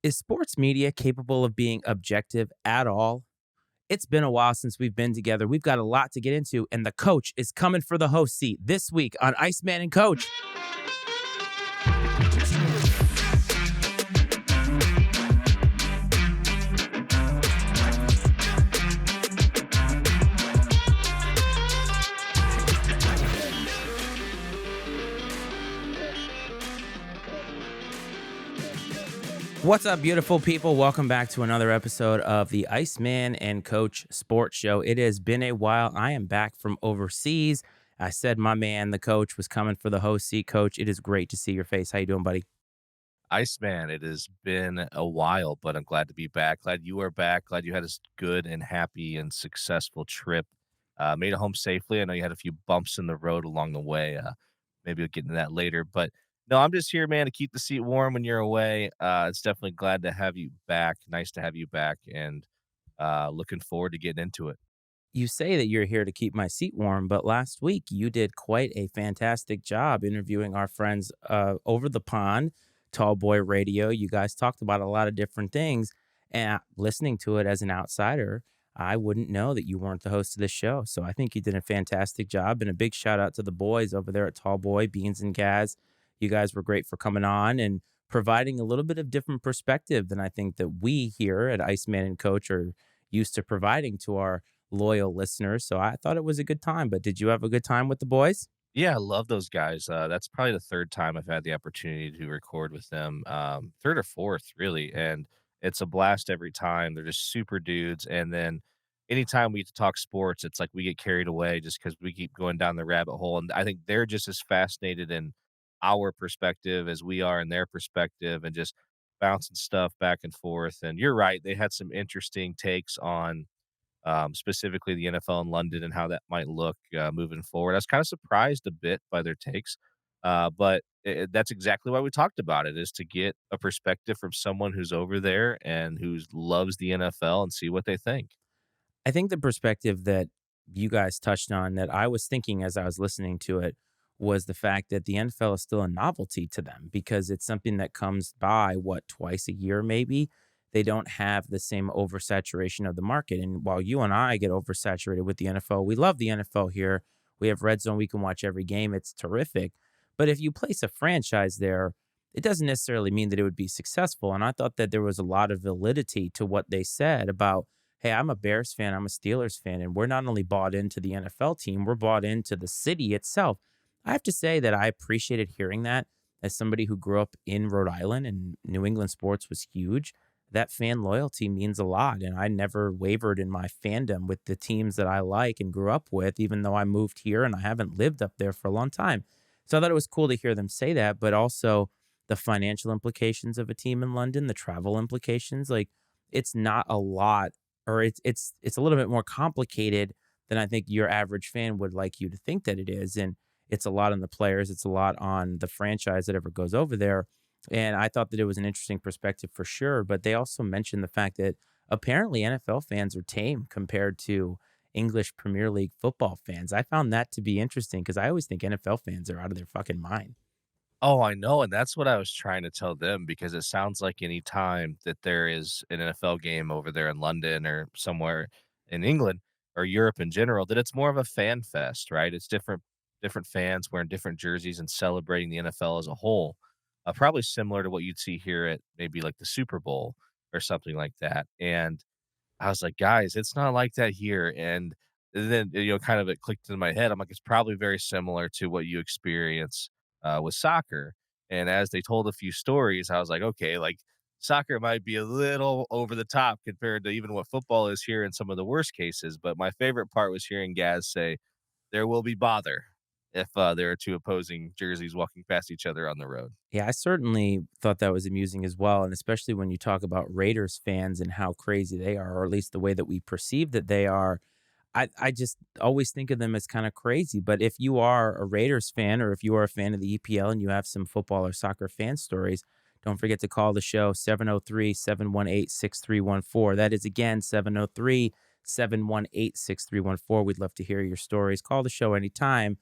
Is sports media capable of being objective at all? It's been a while since we've been together. We've got a lot to get into, and the coach is coming for the host seat this week on Iceman and Coach. What's up, beautiful people? Welcome back to another episode of the Iceman and Coach Sports Show. It has been a while. I am back from overseas. I said my man, the coach, was coming for the host seat. Coach, it is great to see your face. How you doing, buddy? Iceman, it has been a while, but I'm glad to be back. Glad you are back. Glad you had a good and happy and successful trip. Made it home safely. I know you had a few bumps in the road along the way. Maybe we'll get into that later. But no, I'm just here, man, to keep the seat warm when you're away. It's definitely glad to have you back. Nice to have you back, and looking forward to getting into it. You say that you're here to keep my seat warm, but last week you did quite a fantastic job interviewing our friends over the pond, Tall Boy Radio. You guys talked about a lot of different things, and listening to it as an outsider, I wouldn't know that you weren't the host of this show. So I think you did a fantastic job, and a big shout out to the boys over there at Tall Boy, Beans and Gaz. You guys were great for coming on and providing a little bit of different perspective than I think that we here at Iceman and Coach are used to providing to our loyal listeners. So I thought it was a good time. But did you have a good time with the boys? Yeah, I love those guys. That's probably the third time I've had the opportunity to record with them, third or fourth, really, and it's a blast every time. They're just super dudes, and then anytime we talk sports, it's like we get carried away just because we keep going down the rabbit hole, and I think they're just as fascinated in our perspective as we are in their perspective, and just bouncing stuff back and forth. And you're right, they had some interesting takes on specifically the NFL in London and how that might look moving forward. I was kind of surprised a bit by their takes, but that's exactly why we talked about it, is to get a perspective from someone who's over there and who loves the NFL and see what they think. I think the perspective that you guys touched on that I was thinking as I was listening to it was the fact that the NFL is still a novelty to them because it's something that comes by, what, twice a year maybe? They don't have the same oversaturation of the market. And while you and I get oversaturated with the NFL, we love the NFL here. We have Red Zone. We can watch every game. It's terrific. But if you place a franchise there, it doesn't necessarily mean that it would be successful. And I thought that there was a lot of validity to what they said about, hey, I'm a Bears fan, I'm a Steelers fan, and we're not only bought into the NFL team, we're bought into the city itself. I have to say that I appreciated hearing that as somebody who grew up in Rhode Island and New England sports was huge. That fan loyalty means a lot. And I never wavered in my fandom with the teams that I like and grew up with, even though I moved here and I haven't lived up there for a long time. So I thought it was cool to hear them say that, but also the financial implications of a team in London, the travel implications. Like, it's not a lot, or it's a little bit more complicated than I think your average fan would like you to think that it is. And it's a lot on the players, it's a lot on the franchise that ever goes over there. And I thought that it was an interesting perspective for sure. But they also mentioned the fact that apparently NFL fans are tame compared to English Premier League football fans. I found that to be interesting because I always think NFL fans are out of their fucking mind. Oh, I know, and that's what I was trying to tell them, because it sounds like any time that there is an NFL game over there in London or somewhere in England or Europe in general, that it's more of a fan fest, right? It's different fans wearing different jerseys and celebrating the NFL as a whole. Probably similar to what you'd see here at maybe like the Super Bowl or something like that. And I was like, guys, it's not like that here. And then, kind of it clicked in my head. I'm like, it's probably very similar to what you experience with soccer. And as they told a few stories, I was like, okay, like soccer might be a little over the top compared to even what football is here in some of the worst cases. But my favorite part was hearing Gaz say, there will be bother if there are two opposing jerseys walking past each other on the road. Yeah, I certainly thought that was amusing as well. And especially when you talk about Raiders fans and how crazy they are, or at least the way that we perceive that they are. I just always think of them as kind of crazy. But if you are a Raiders fan or if you are a fan of the EPL and you have some football or soccer fan stories, don't forget to call the show 703-718-6314. That is again 703-718-6314. We'd love to hear your stories. Call the show anytime.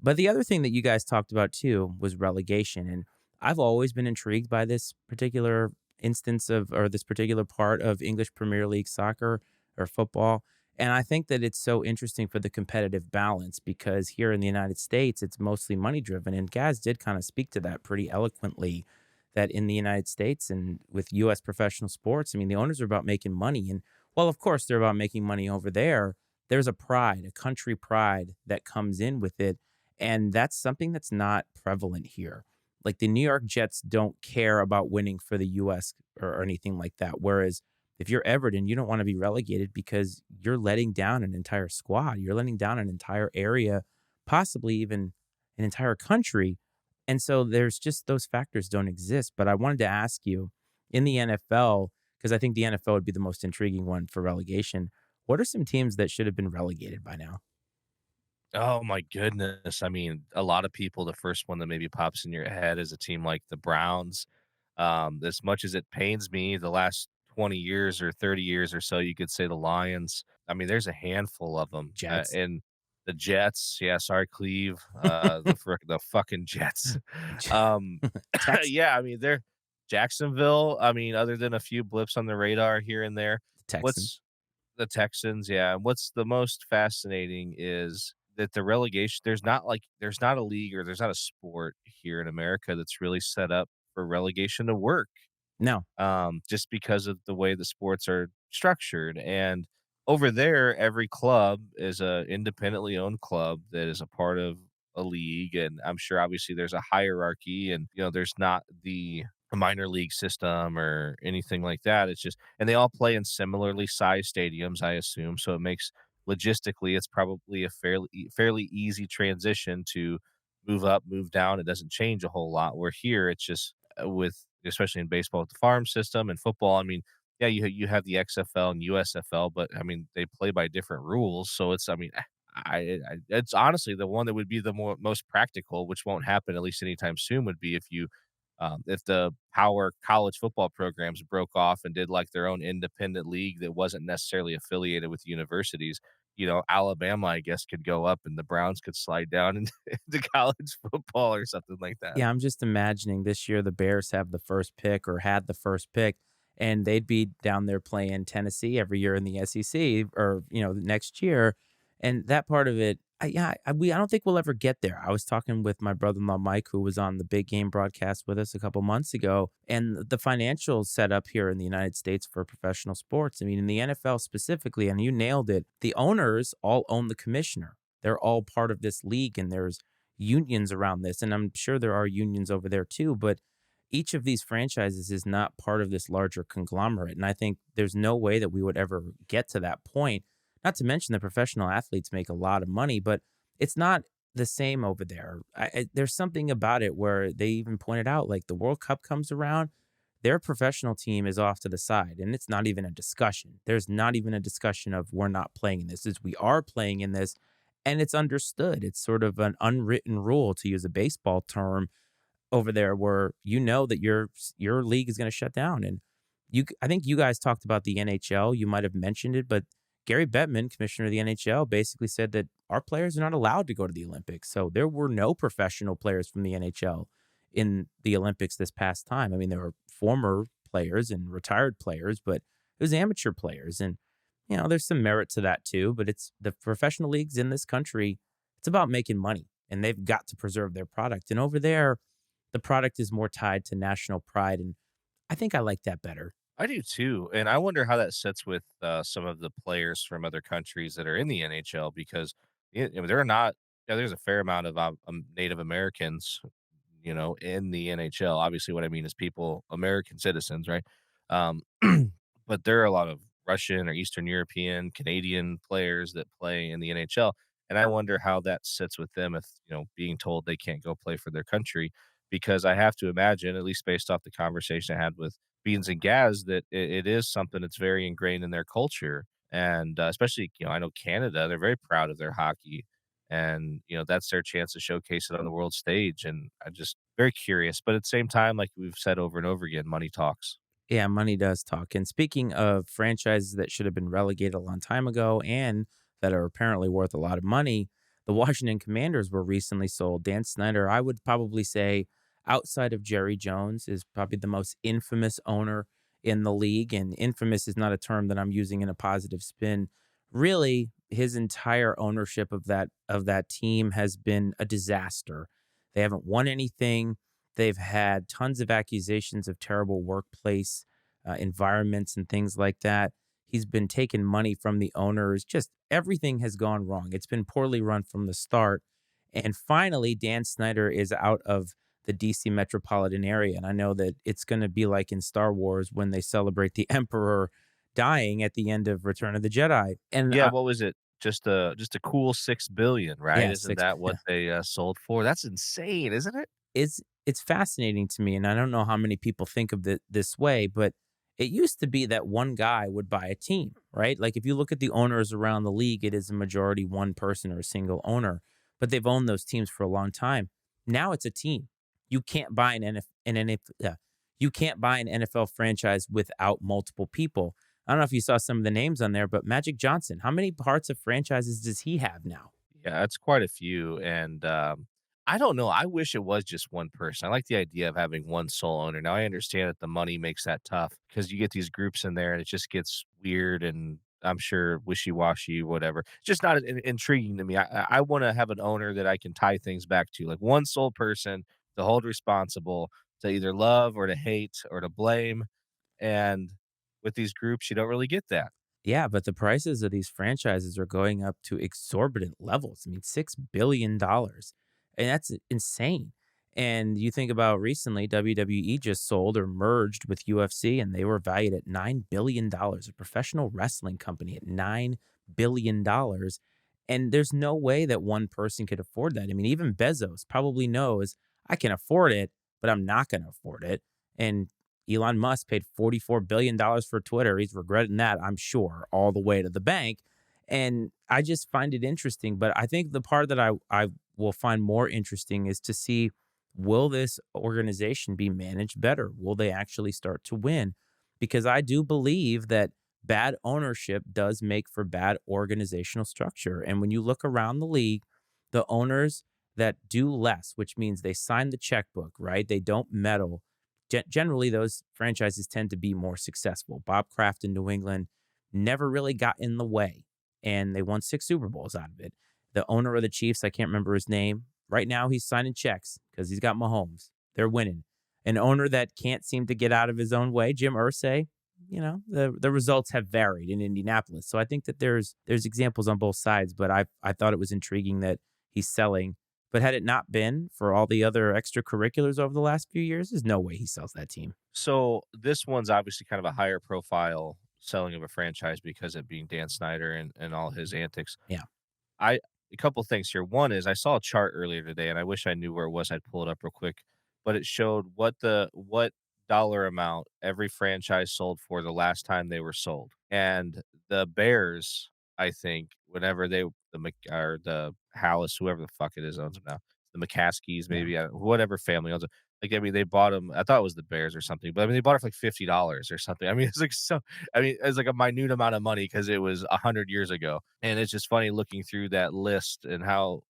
But the other thing that you guys talked about too was relegation. And I've always been intrigued by this particular instance of or this particular part of English Premier League soccer or football. And I think that it's so interesting for the competitive balance because here in the United States, it's mostly money driven. And Gaz did kind of speak to that pretty eloquently that in the United States and with US professional sports, I mean, the owners are about making money. And well, of course, they're about making money over there. There's a pride, a country pride that comes in with it. And that's something that's not prevalent here. Like the New York Jets don't care about winning for the US or anything like that. Whereas if you're Everton, you don't want to be relegated because you're letting down an entire squad. You're letting down an entire area, possibly even an entire country. And so there's just those factors don't exist. But I wanted to ask you in the NFL, because I think the NFL would be the most intriguing one for relegation. What are some teams that should have been relegated by now? Oh my goodness. I mean, a lot of people, the first one that maybe pops in your head is a team like the Browns. As much as it pains me, the last 20 years or 30 years or so, you could say the Lions. I mean, there's a handful of them. Jets. And the Jets, yeah, sorry, Cleve, the fucking Jets. Tex Yeah, I mean, they're Jacksonville. I mean, other than a few blips on the radar here and there, Texans. what's the Texans, yeah, and what's the most fascinating is that the relegation there's not a league or there's not a sport here in America that's really set up for relegation to work, No. just because of the way the sports are structured, and over there, every club is a independently owned club that is a part of a league, and I'm sure obviously there's a hierarchy and, there's not the minor league system or anything like that. It's just and they all play in similarly sized stadiums, I assume, so it makes logistically, it's probably a fairly easy transition to move up, move down. It doesn't change a whole lot. Where here, it's just with especially in baseball with the farm system and football. I mean, yeah, you have the XFL and USFL, but I mean they play by different rules. So it's I mean it's honestly the one that would be the most practical, which won't happen at least anytime soon. Would be if the power college football programs broke off and did like their own independent league that wasn't necessarily affiliated with universities. Alabama, I guess, could go up and the Browns could slide down into college football or something like that. Yeah, I'm just imagining this year the Bears have the first pick or had the first pick, and they'd be down there playing Tennessee every year in the SEC or, next year. And that part of it, I don't think we'll ever get there. I was talking with my brother-in-law Mike, who was on the big game broadcast with us a couple months ago, and the financial setup here in the United States for professional sports. I mean, in the NFL specifically, and you nailed it, the owners all own the commissioner. They're all part of this league, and there's unions around this, and I'm sure there are unions over there too, but each of these franchises is not part of this larger conglomerate. And I think there's no way that we would ever get to that point. Not to mention the professional athletes make a lot of money, but it's not the same over there. There's something about it where they even pointed out like the World Cup comes around, their professional team is off to the side, and it's not even a discussion. There's not even a discussion of we're not playing in this. Is we are playing in this, and it's understood. It's sort of an unwritten rule, to use a baseball term, over there where you know that your league is going to shut down. And I think you guys talked about the NHL. You might have mentioned it, but Gary Bettman, commissioner of the NHL, basically said that our players are not allowed to go to the Olympics. So there were no professional players from the NHL in the Olympics this past time. I mean, there were former players and retired players, but it was amateur players. And, there's some merit to that too. But it's the professional leagues in this country, it's about making money and they've got to preserve their product. And over there, the product is more tied to national pride. And I think I like that better. I do too, and I wonder how that sits with some of the players from other countries that are in the NHL because they're not. There's a fair amount of Native Americans, in the NHL. Obviously, what I mean is people, American citizens, right? Um, but there are a lot of Russian or Eastern European, Canadian players that play in the NHL, and I wonder how that sits with them if being told they can't go play for their country. Because I have to imagine, at least based off the conversation I had with Beans and Gaz, that it is something that's very ingrained in their culture, and, especially, I know Canada, they're very proud of their hockey, and, that's their chance to showcase it on the world stage, and I'm just very curious, but at the same time, like we've said over and over again, money talks. Yeah, money does talk. And speaking of franchises that should have been relegated a long time ago and that are apparently worth a lot of money, the Washington Commanders were recently sold. Dan Snyder, I would probably say, outside of Jerry Jones, is probably the most infamous owner in the league. And infamous is not a term that I'm using in a positive spin. Really, his entire ownership of that team has been a disaster. They haven't won anything. They've had tons of accusations of terrible workplace environments and things like that. He's been taking money from the owners. Just everything has gone wrong. It's been poorly run from the start. And finally, Dan Snyder is out of the DC metropolitan area. And I know that it's going to be like in Star Wars when they celebrate the Emperor dying at the end of Return of the Jedi. And Yeah, what was it? Just a cool 6,000,000,000, right? yeah, Isn't six. that what they, sold for? That's insane, isn't it? It's fascinating to me, and I don't know how many people think of it this way, but it used to be that one guy would buy a team, right? Like if you look at the owners around the league, it is a majority one person or a single owner, but they've owned those teams for a long time. Now it's a team. You can't buy you can't buy an NFL franchise without multiple people. I don't know if you saw some of the names on there, but Magic Johnson, how many parts of franchises does he have now? Yeah, it's quite a few, and, I don't know, I wish it was just one person. I like the idea of having one sole owner. Now, I understand that the money makes that tough because you get these groups in there and it just gets weird and I'm sure wishy-washy, whatever. It's just not intriguing to me. I wanna have an owner that I can tie things back to, like one sole person to hold responsible, to either love or to hate or to blame, and with these groups, you don't really get that. Yeah, but the prices of these franchises are going up to exorbitant levels. I mean, $6 billion. And that's insane. And you think about recently, WWE just sold or merged with UFC, and they were valued at $9 billion, a professional wrestling company at $9 billion. And there's no way that one person could afford that. I mean, even Bezos probably knows I can afford it, but I'm not going to afford it. And Elon Musk paid $44 billion for Twitter. He's regretting that, I'm sure, all the way to the bank. And I just find it interesting. But I think the part that I will find more interesting is to see, will this organization be managed better? Will they actually start to win? Because I do believe that bad ownership does make for bad organizational structure. And when you look around the league, the owners that do less, which means they sign the checkbook, right? They don't meddle. Generally, those franchises tend to be more successful. Bob Kraft in New England never really got in the way, and they won 6 Super Bowls out of it. The owner of the Chiefs, I can't remember his name. Right now, he's signing checks because he's got Mahomes. They're winning. An owner that can't seem to get out of his own way, Jim Irsay. The results have varied in Indianapolis. So I think that there's examples on both sides, but I thought it was intriguing that he's selling. But had it not been for all the other extracurriculars over the last few years, there's no way he sells that team. So this one's obviously kind of a higher profile selling of a franchise because it being Dan Snyder and all his antics. Yeah. I A couple things here. One is I saw a chart earlier today, and I wish I knew where it was. I'd pull it up real quick, but it showed what dollar amount every franchise sold for the last time they were sold. And the Bears, I think, whenever or the Hallis, whoever the fuck it is, owns them now. The McCaskies, Yeah. maybe whatever family owns it. Like, I mean, they bought them. I thought it was the Bears or something, but I mean, they bought it for like $50 or something. I mean, it's like so. I mean, it's like a minute amount of money because it was 100 years ago, and it's just funny looking through that list and how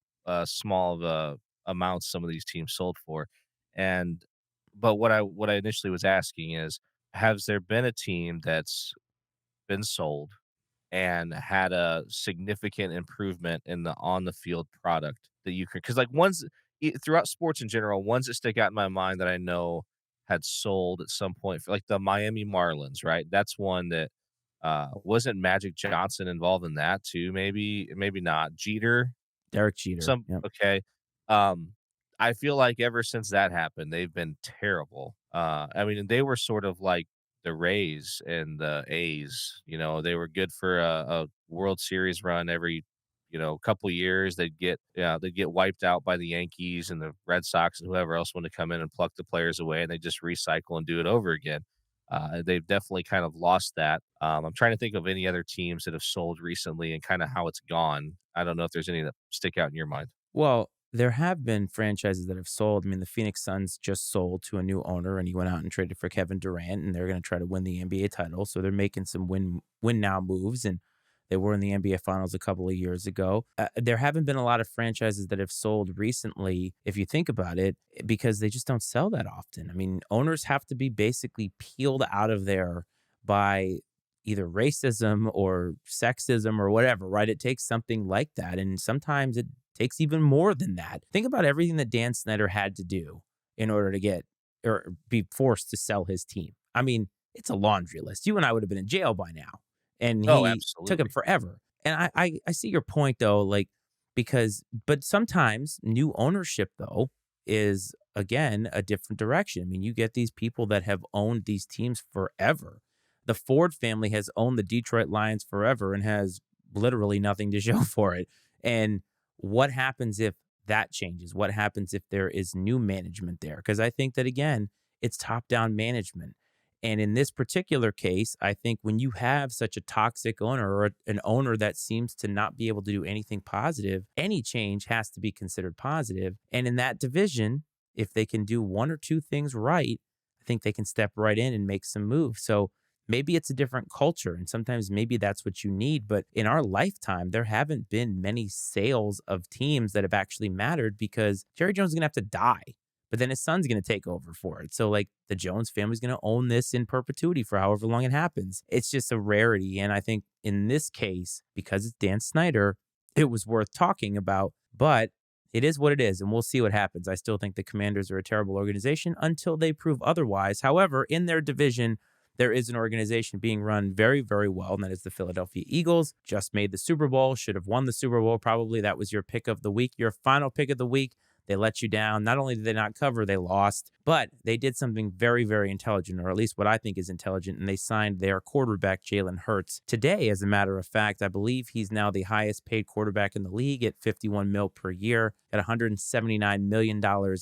small of a amounts some of these teams sold for. And but what I initially was asking is, has there been a team that's been sold and had a significant improvement in the on the field product that you could, because like throughout sports in general, ones that stick out in my mind that I know had sold at some point, for like the Miami Marlins, right? That's one that wasn't Magic Johnson involved in that too? Maybe not. Jeter, Derek Jeter. some Yep. okay. Um, I feel like ever since that happened, they've been terrible. I mean, they were sort of like the Rays and the A's. You know, they were good for a World Series run every, couple years. They'd get wiped out by the Yankees and the Red Sox and whoever else wanted to come in and pluck the players away, and they just recycle and do it over again. They've definitely kind of lost that. I'm trying to think of any other teams that have sold recently and kind of how it's gone. I don't know if there's any that stick out in your mind. Well, there have been franchises that have sold. I mean, the Phoenix Suns just sold to a new owner, and he went out and traded for Kevin Durant, and they're going to try to win the NBA title. So they're making some win now moves, and They were in the NBA Finals a couple of years ago. There haven't been a lot of franchises that have sold recently, if you think about it, because they just don't sell that often. I mean, owners have to be basically peeled out of there by either racism or sexism or whatever, right? It takes something like that. And sometimes it takes even more than that. Think about everything that Dan Snyder had to do in order to get or be forced to sell his team. I mean, it's a laundry list. You and I would have been in jail by now. And Oh, he took him absolutely. forever. And I see your point though, like, because, but sometimes new ownership though is again a different direction. I mean, you get these people that have owned these teams forever. The Ford family has owned the Detroit Lions forever and has literally nothing to show for it. And what happens if that changes? What happens if there is new management there? Because I think that again, it's top down management. And in this particular case, I think when you have such a toxic owner or an owner that seems to not be able to do anything positive, any change has to be considered positive. And in that division, if they can do one or two things right, I think they can step right in and make some moves. So maybe it's a different culture. And sometimes maybe that's what you need. But in our lifetime, there haven't been many sales of teams that have actually mattered because Jerry Jones is going to have to die, but then his son's going to take over for it. So, like, the Jones family's going to own this in perpetuity for however long it happens. It's just a rarity. And I think in this case, because it's Dan Snyder, it was worth talking about. But it is what it is, and we'll see what happens. I still think the Commanders are a terrible organization until they prove otherwise. However, in their division, there is an organization being run very, very well, and that is the Philadelphia Eagles. Just made the Super Bowl, should have won the Super Bowl probably. That was your pick of the week, your final pick of the week. They let you down. Not only did they not cover, they lost, but they did something very, very intelligent, or at least what I think is intelligent, and they signed their quarterback, Jalen Hurts. Today, as a matter of fact, I believe he's now the highest paid quarterback in the league at 51 mil per year, at $179 million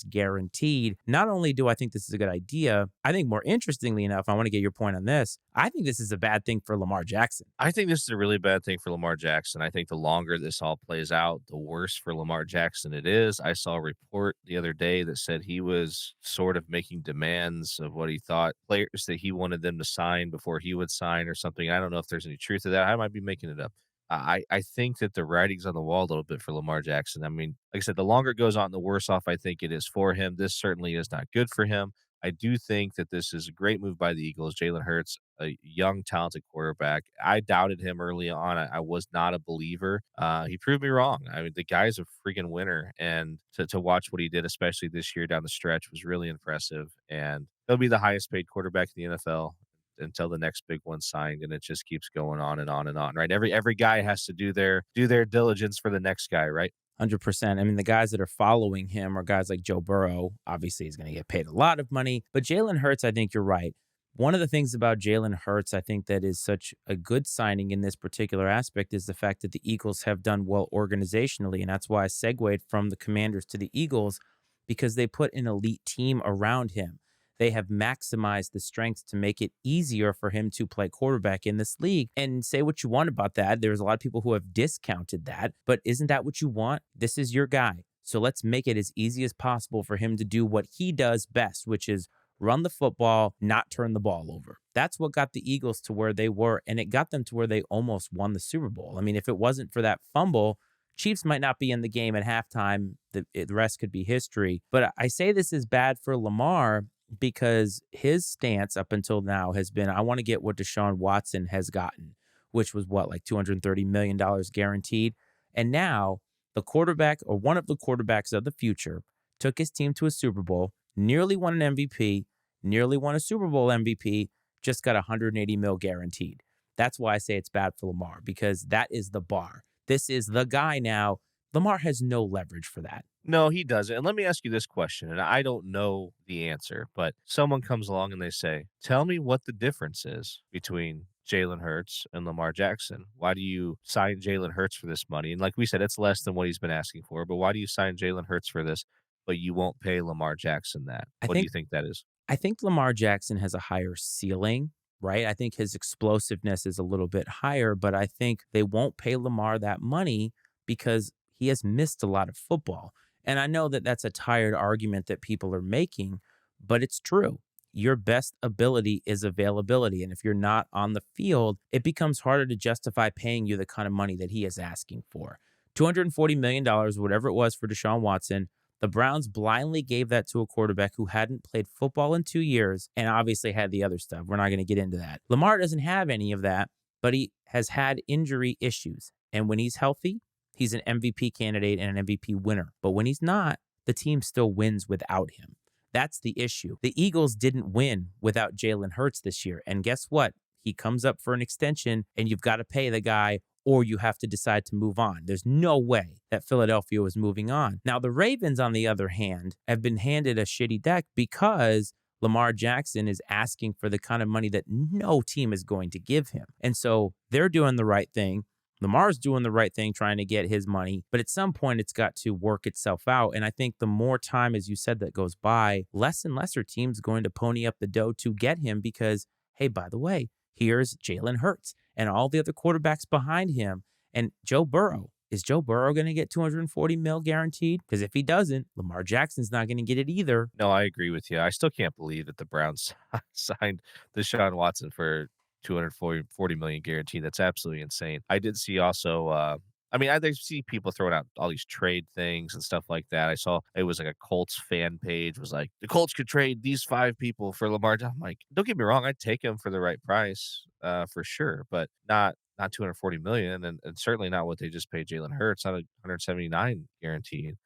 guaranteed. Not only do I think this is a good idea, I think more interestingly enough, I want to get your point on this. I think this is a bad thing for Lamar Jackson. I think this is a really bad thing for Lamar Jackson. I think the longer this all plays out, the worse for Lamar Jackson it is. I saw a report the other day that said he was sort of making demands of what he thought players that he wanted them to sign before he would sign or something. I don't know if there's any truth to that. I might be making it up. I think that the writing's on the wall a little bit for Lamar Jackson. I mean, like I said, the longer it goes on, the worse off I think it is for him. This certainly is not good for him. I do think that this is a great move by the Eagles. Jalen Hurts, a young, talented quarterback. I doubted him early on. I was not a believer. He proved me wrong. I mean, the guy's a freaking winner, and to watch what he did, especially this year down the stretch, was really impressive. And he'll be the highest paid quarterback in the NFL until the next big one's signed, and it just keeps going on and on and on. Right? Every guy has to do their diligence for the next guy. Right? 100%. I mean, the guys that are following him are guys like Joe Burrow. Obviously, he's going to get paid a lot of money. But Jalen Hurts, I think you're right. One of the things about Jalen Hurts, I think that is such a good signing in this particular aspect is the fact that the Eagles have done well organizationally. And that's why I segued from the Commanders to the Eagles because they put an elite team around him. They have maximized the strength to make it easier for him to play quarterback in this league. And say what you want about that. There's a lot of people who have discounted that, but isn't that what you want? This is your guy. So let's make it as easy as possible for him to do what he does best, which is run the football, not turn the ball over. That's what got the Eagles to where they were, and it got them to where they almost won the Super Bowl. I mean, if it wasn't for that fumble, Chiefs might not be in the game at halftime. The rest could be history. But I say this is bad for Lamar because his stance up until now has been, I want to get what Deshaun Watson has gotten, which was what, like $230 million guaranteed. And now the quarterback or one of the quarterbacks of the future took his team to a Super Bowl, nearly won an MVP, nearly won a Super Bowl MVP, just got 180 mil guaranteed. That's why I say it's bad for Lamar because that is the bar. This is the guy now. Lamar has no leverage for that. No, he doesn't. And let me ask you this question, and I don't know the answer, but someone comes along and they say, "Tell me what the difference is between Jalen Hurts and Lamar Jackson. Why do you sign Jalen Hurts for this money?" And like we said, it's less than what he's been asking for, but why do you sign Jalen Hurts for this, but you won't pay Lamar Jackson that? I What do think you think that is? I think Lamar Jackson has a higher ceiling, right? I think his explosiveness is a little bit higher, but I think they won't pay Lamar that money because he has missed a lot of football. And I know that that's a tired argument that people are making, but it's true. your best ability is availability. And if you're not on the field, it becomes harder to justify paying you the kind of money that he is asking for. $240 million, whatever it was for Deshaun Watson. The Browns blindly gave that to a quarterback who hadn't played football in 2 years and obviously had the other stuff. We're not going to get into that. Lamar doesn't have any of that, but he has had injury issues. And when he's healthy, he's an MVP candidate and an MVP winner. But when he's not, the team still wins without him. That's the issue. The Eagles didn't win without Jalen Hurts this year. And guess what? He comes up for an extension and you've got to pay the guy or you have to decide to move on. There's no way that Philadelphia was moving on. Now, the Ravens, on the other hand, have been handed a shitty deck because Lamar Jackson is asking for the kind of money that no team is going to give him. And so they're doing the right thing. Lamar's doing the right thing, trying to get his money, but at some point it's got to work itself out. And I think the more time, as you said, that goes by, less and less are teams going to pony up the dough to get him because, hey, by the way, here's Jalen Hurts and all the other quarterbacks behind him. And Joe Burrow. Is Joe Burrow going to get 240 mil guaranteed? Because if he doesn't, Lamar Jackson's not going to get it either. No, I agree with you. I still can't believe that the Browns signed Deshaun Watson for 240 million guaranteed. That's absolutely insane. I did see also I mean, I see people throwing out all these trade things and stuff like that. I saw it was like a Colts fan page was like the Colts could trade these 5 people for Lamar. I'm like, don't get me wrong, I'd take him for the right price, for sure, but not 240 million, and certainly not what they just paid Jalen Hurts, not 179 guaranteed.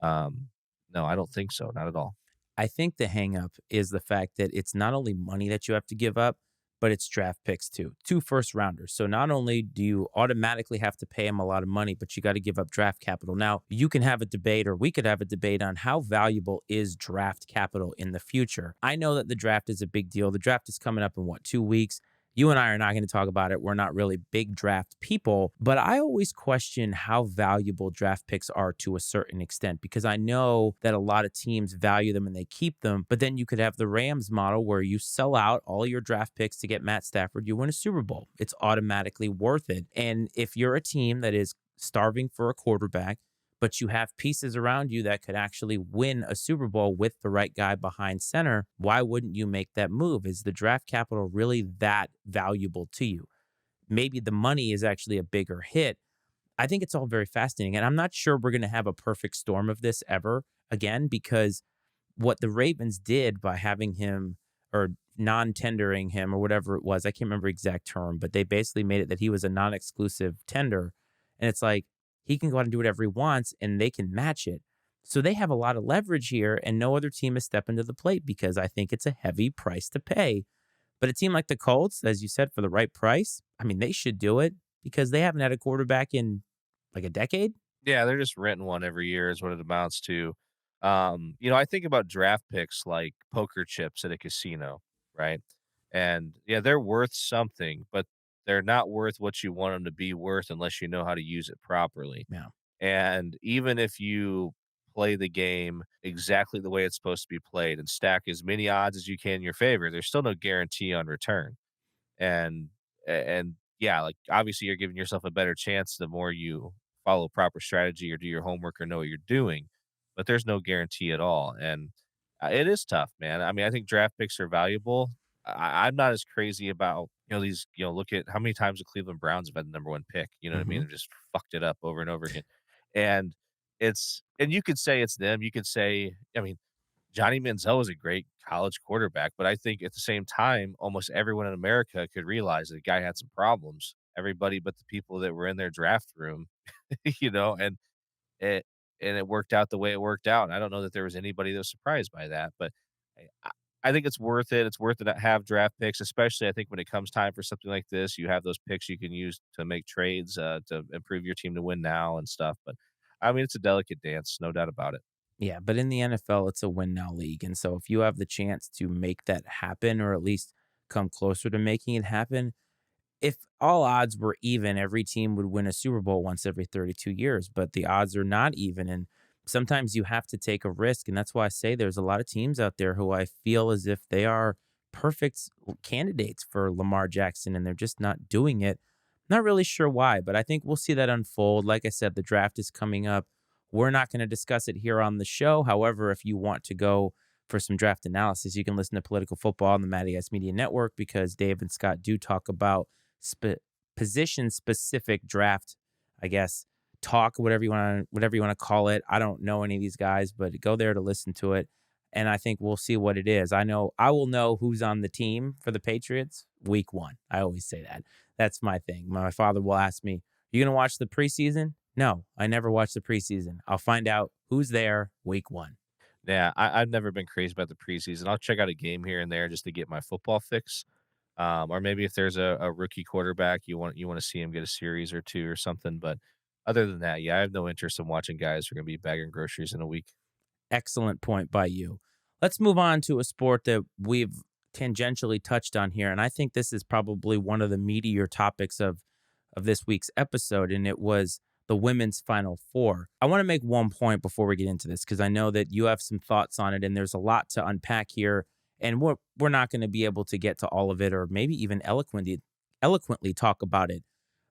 Um, no, I don't think so, not at all. I think the hangup is the fact that it's not only money that you have to give up, but it's draft picks too. Two first rounders. So not only do you automatically have to pay him a lot of money, but you got to give up draft capital. Now, you can have a debate, or we could have a debate on how valuable is draft capital in the future. I know that the draft is a big deal. The draft is coming up in what, 2 weeks? You and I are not going to talk about it. We're not really big draft people, but I always question how valuable draft picks are to a certain extent because I know that a lot of teams value them and they keep them. But then you could have the Rams model where you sell out all your draft picks to get Matt Stafford, you win a Super Bowl. It's automatically worth it. And if you're a team that is starving for a quarterback, but you have pieces around you that could actually win a Super Bowl with the right guy behind center, why wouldn't you make that move? Is the draft capital really that valuable to you? Maybe the money is actually a bigger hit. I think it's all very fascinating. And I'm not sure we're going to have a perfect storm of this ever again, because what the Ravens did by having him or non-tendering him or whatever it was, I can't remember exact term, but they basically made it that he was a non-exclusive tender. And it's like he can go out and do whatever he wants and they can match it. So they have a lot of leverage here and no other team is stepping to the plate because I think it's a heavy price to pay. But a team like the Colts, as you said, for the right price, I mean, they should do it because they haven't had a quarterback in like a decade. Yeah, they're just renting one every year is what it amounts to. I think about draft picks like poker chips at a casino, right? And yeah, they're worth something, but they're not worth what you want them to be worth unless you know how to use it properly. Yeah. And even if you play the game exactly the way it's supposed to be played and stack as many odds as you can in your favor, there's still no guarantee on return. And yeah, like, obviously, you're giving yourself a better chance the more you follow proper strategy or do your homework or know what you're doing, but there's no guarantee at all, and, it is tough, man. I mean, I think draft picks are valuable. I'm not as crazy about, look at how many times the Cleveland Browns have had the number 1 pick, you know what I mean? Hmm. And just fucked it up over and over again, and you could say it's them, you could say I mean, Johnny Manziel was a great college quarterback, but I think at the same time, almost everyone in America could realize that the guy had some problems. Everybody but the people that were in their draft room, you know, and it it worked out the way it worked out. I don't know that there was anybody that was surprised by that, but I I think it's worth it. It's worth it to have draft picks, especially I think when it comes time for something like this, you have those picks you can use to make trades, to improve your team to win now and stuff. But I mean, it's a delicate dance, no doubt about it. Yeah, but in the NFL, it's a win now league. And so if you have the chance to make that happen or at least come closer to making it happen, if all odds were even, every team would win a Super Bowl once every 32 years, but the odds are not even. And sometimes you have to take a risk. And that's why I say there's a lot of teams out there who I feel as if they are perfect candidates for Lamar Jackson and they're just not doing it. Not really sure why, but I think we'll see that unfold. Like I said, the draft is coming up. We're not going to discuss it here on the show. However, if you want to go for some draft analysis, you can listen to Political Football on the Matty Ice Media Network because Dave and Scott do talk about position specific draft, I guess, talk, whatever you want to call it. I don't know any of these guys, but go there to listen to it. And I think we'll see what it is. I will know who's on the team for the Patriots week one. I always say that. That's my thing. My father will ask me, "You gonna watch the preseason?" No, I never watch the preseason. I'll find out who's there week one. Yeah, I've never been crazy about the preseason. I'll check out a game here and there just to get my football fix. Or maybe if there's a rookie quarterback, you want to see him get a series or two or something. But other than that, yeah, I have no interest in watching guys who are going to be bagging groceries in a week. Excellent point by you. Let's move on to a sport that we've tangentially touched on here, and I think this is probably one of the meatier topics of this week's episode, and it was the women's Final Four. I want to make one point before we get into this because I know that you have some thoughts on it, and there's a lot to unpack here, and we're not going to be able to get to all of it, or maybe even eloquently talk about it.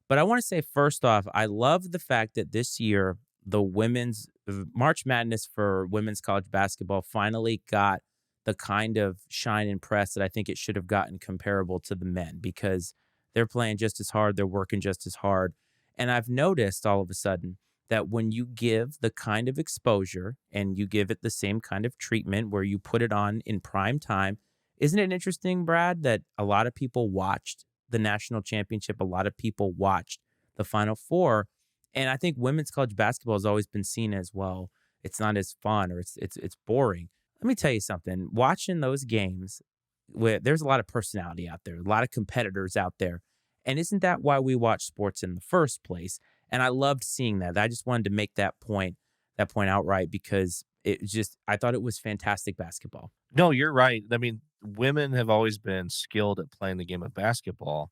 But I want to say first off, I love the fact that this year the women's March Madness for women's college basketball finally got the kind of shine and press that I think it should have gotten comparable to the men because they're playing just as hard, they're working just as hard. And I've noticed all of a sudden that when you give the kind of exposure and you give it the same kind of treatment where you put it on in prime time, isn't it interesting, Brad, that a lot of people watched the national championship? A lot of people watched the Final Four. And I think women's college basketball has always been seen as well. It's not as fun or it's boring. Let me tell you something. Watching those games, where there's a lot of personality out there, a lot of competitors out there, and isn't that why we watch sports in the first place? And I loved seeing that. I just wanted to make that point outright because I thought it was fantastic basketball. No, you're right. I mean, women have always been skilled at playing the game of basketball.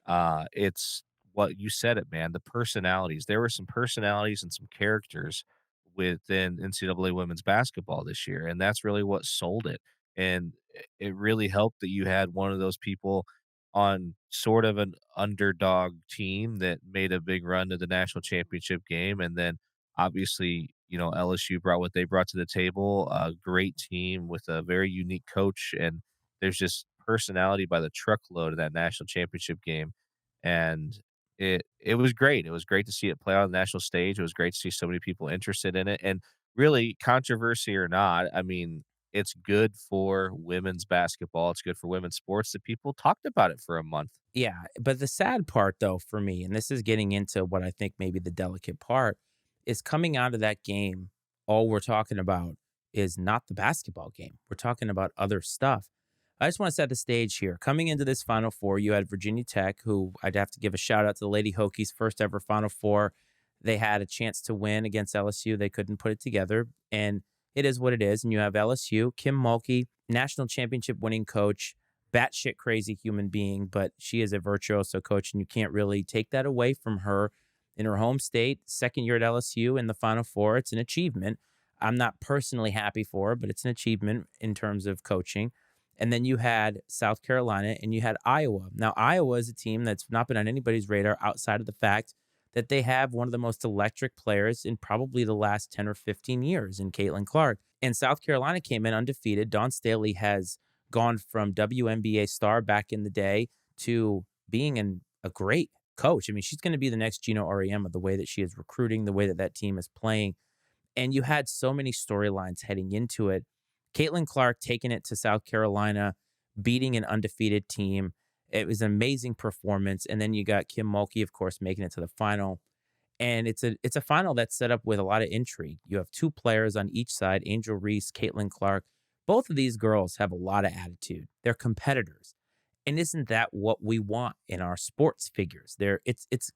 It's what you said it, man. The personalities. There were some personalities and some characters within NCAA women's basketball this year, and that's really what sold it. And it really helped that you had one of those people on sort of an underdog team that made a big run to the national championship game, and then obviously, LSU brought what they brought to the table, a great team with a very unique coach, and there's just personality by the truckload in that national championship game, and it was great. It was great to see it play on the national stage. It was great to see so many people interested in it, and really, controversy or not, I mean, it's good for women's basketball. It's good for women's sports that people talked about it for a month. Yeah, but the sad part though for me, and this is getting into what I think maybe the delicate part, is coming out of that game, all we're talking about is not the basketball game. We're talking about other stuff. I just want to set the stage here. Coming into this Final Four, you had Virginia Tech, who I'd have to give a shout out to the Lady Hokies' first ever Final Four. They had a chance to win against LSU. They couldn't put it together. And it is what it is. And you have LSU, Kim Mulkey, national championship winning coach, batshit crazy human being, but she is a virtuoso coach, and you can't really take that away from her in her home state. Second year at LSU in the Final Four. It's an achievement. I'm not personally happy for her, but it's an achievement in terms of coaching. And then you had South Carolina and you had Iowa. Now, Iowa is a team that's not been on anybody's radar outside of the fact that they have one of the most electric players in probably the last 10 or 15 years in Caitlin Clark. And South Carolina came in undefeated. Dawn Staley has gone from WNBA star back in the day to being a great coach. I mean, she's going to be the next Gino Auriemma, the way that she is recruiting, the way that that team is playing. And you had so many storylines heading into it. Caitlin Clark taking it to South Carolina, beating an undefeated team. It was an amazing performance. And then you got Kim Mulkey, of course, making it to the final. And it's a final that's set up with a lot of intrigue. You have two players on each side, Angel Reese, Caitlin Clark. Both of these girls have a lot of attitude. They're competitors. And isn't that what we want in our sports figures? It's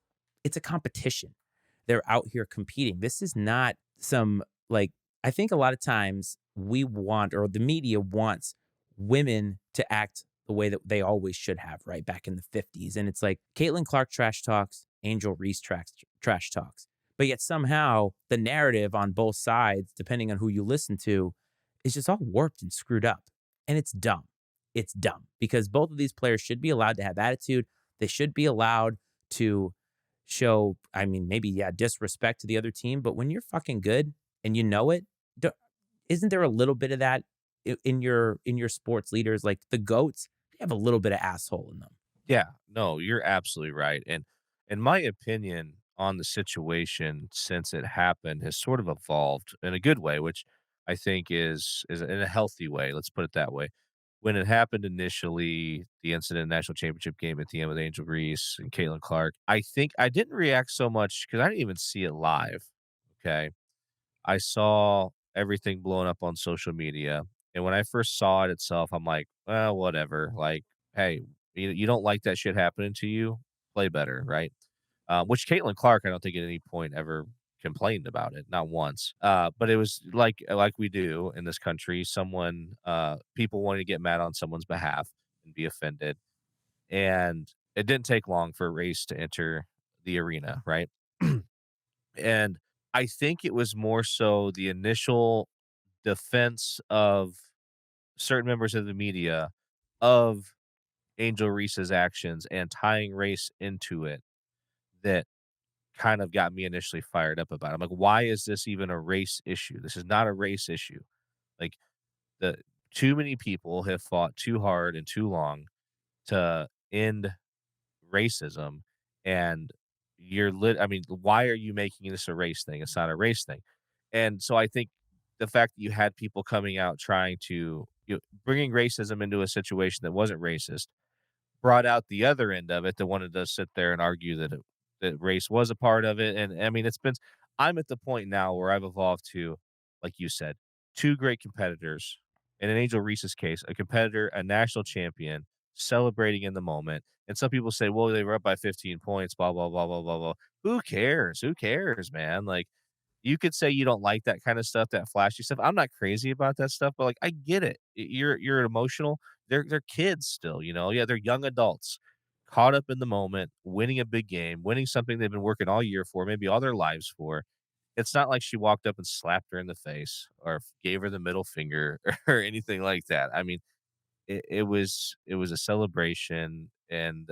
a competition. They're out here competing. This is not some like I think a lot of times we want or the media wants women to act the way that they always should have, right? Back in the 50s. And it's like Caitlin Clark trash talks, Angel Reese trash talks. But yet somehow the narrative on both sides, depending on who you listen to, is just all warped and screwed up. And it's dumb. It's dumb because both of these players should be allowed to have attitude. They should be allowed to show, I mean, maybe, yeah, disrespect to the other team. But when you're fucking good and you know it, isn't there a little bit of that in your sports leaders, like the goats, they have a little bit of asshole in them. Yeah, no, you're absolutely right, and in my opinion on the situation since it happened has sort of evolved in a good way, which I think is in a healthy way, let's put it that way. When it happened initially, the incident national championship game at the end with Angel Reese and Caitlin Clark, I think I didn't react so much because I didn't even see it live, okay? I saw everything blowing up on social media, and when I first saw it itself, I'm like, "Well, whatever." Like, "Hey, you don't like that shit happening to you? Play better," right? Which Caitlin Clark, I don't think at any point ever complained about it, not once. But it was like we do in this country, people wanting to get mad on someone's behalf and be offended, and it didn't take long for Race to enter the arena, right? And I think it was more so the initial defense of certain members of the media of Angel Reese's actions and tying race into it that kind of got me initially fired up about it. I'm like, why is this even a race issue? This is not a race issue. Like the too many people have fought too hard and too long to end racism, and I mean, why are you making this a race thing? It's not a race thing. And so I think the fact that you had people coming out trying to bringing racism into a situation that wasn't racist brought out the other end of it that wanted to sit there and argue that race was a part of it. And I mean, I'm at the point now where I've evolved to, like you said, two great competitors. In an Angel Reese's case, a competitor, a national champion, celebrating in the moment. And some people say, well, they were up by 15 points, blah, blah, blah, blah, blah, blah. Who cares? Who cares, man? Like, you could say you don't like that kind of stuff, that flashy stuff. I'm not crazy about that stuff, but like I get it. You're emotional. They're kids still, you know. Yeah, they're young adults caught up in the moment, winning a big game, winning something they've been working all year for, maybe all their lives for. It's not like she walked up and slapped her in the face or gave her the middle finger or anything like that. I mean, it was a celebration, and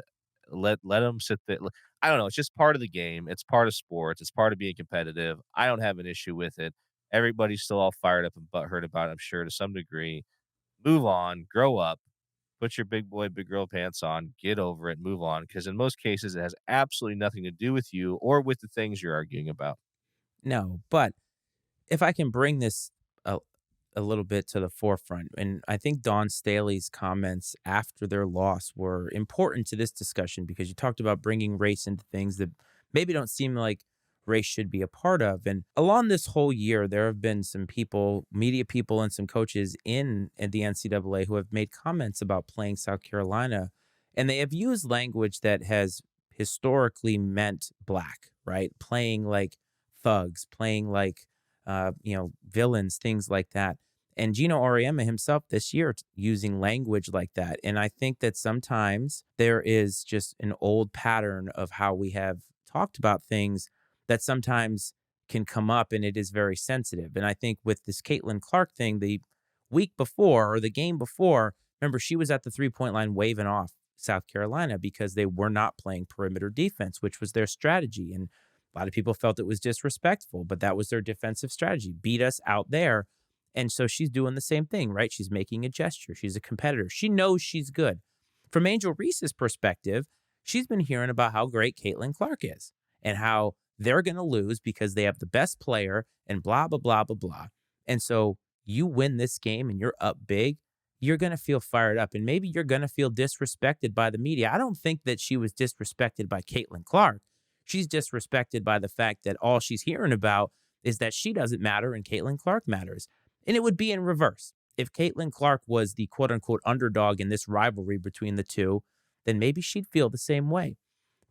let them sit there. I don't know, it's just part of the game, it's part of sports, it's part of being competitive. I don't have an issue with it. Everybody's still all fired up and butthurt about it, I'm sure, to some degree. Move on, grow up, put your big boy, big girl pants on, get over it, move on, because in most cases, it has absolutely nothing to do with you or with the things you're arguing about. No, but if I can bring this a, a little bit to the forefront, and I think Don Staley's comments after their loss were important to this discussion because you talked about bringing race into things that maybe don't seem like race should be a part of. And along this whole year, there have been some people, media people, and some coaches in the NCAA who have made comments about playing South Carolina, and they have used language that has historically meant black, right? Playing like thugs, playing like villains, things like that. And Gino Auriemma himself this year using language like that. And I think that sometimes there is just an old pattern of how we have talked about things that sometimes can come up and it is very sensitive. And I think with this Caitlin Clark thing, the week before or the game before, remember, she was at the 3 point line waving off South Carolina because they were not playing perimeter defense, which was their strategy. And a lot of people felt it was disrespectful, but that was their defensive strategy. Beat us out there. And so she's doing the same thing, right? She's making a gesture. She's a competitor. She knows she's good. From Angel Reese's perspective, she's been hearing about how great Caitlin Clark is and how they're going to lose because they have the best player and blah, blah, blah, blah, blah. And so you win this game and you're up big, you're going to feel fired up and maybe you're going to feel disrespected by the media. I don't think that she was disrespected by Caitlin Clark. She's disrespected by the fact that all she's hearing about is that she doesn't matter and Caitlin Clark matters. And it would be in reverse. If Caitlin Clark was the quote unquote underdog in this rivalry between the two, then maybe she'd feel the same way.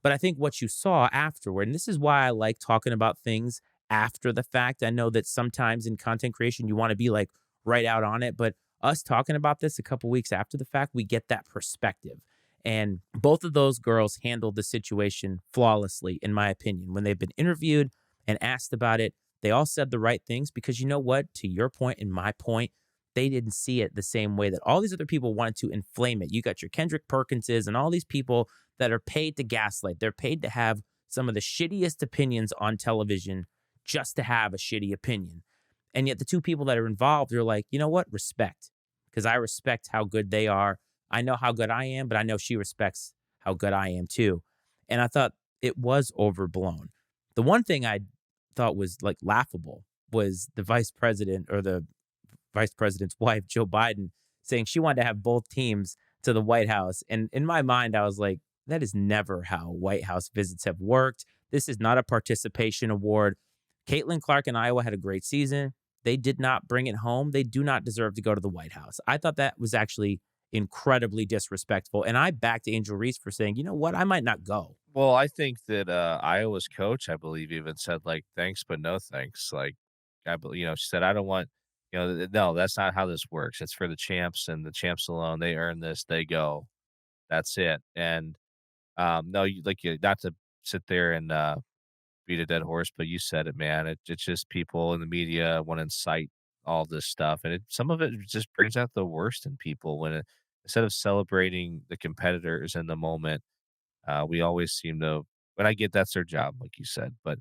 But I think what you saw afterward, and this is why I like talking about things after the fact. I know that sometimes in content creation, you want to be like right out on it, but us talking about this a couple weeks after the fact, we get that perspective. And both of those girls handled the situation flawlessly, in my opinion. When they've been interviewed and asked about it, they all said the right things because you know what? To your point and my point, they didn't see it the same way that all these other people wanted to inflame it. You got your Kendrick Perkinses and all these people that are paid to gaslight. They're paid to have some of the shittiest opinions on television just to have a shitty opinion. And yet the two people that are involved are like, you know what? Respect. because I respect how good they are. I know how good I am, but I know she respects how good I am too. And I thought it was overblown. The one thing I thought was like laughable was the vice president or the vice president's wife, Joe Biden, saying she wanted to have both teams to the White House. And in my mind, I was like, that is never how White House visits have worked. This is not a participation award. Caitlin Clark in Iowa had a great season. They did not bring it home. They do not deserve to go to the White House. I thought that was actually incredibly disrespectful. And I backed Angel Reese for saying, you know what, I might not go. Well, I think that, Iowa's coach, I believe, even said, like, "Thanks, but no thanks." Like, she said, "I don't want," no, that's not how this works. It's for the champs and the champs alone. They earn this, they go. That's it. And, no, not to sit there and, beat a dead horse, but you said it, man. It's just people in the media wanna incite all this stuff, and some of it just brings out the worst in people instead of celebrating the competitors in the moment, we always seem to, but I get that's their job, like you said, but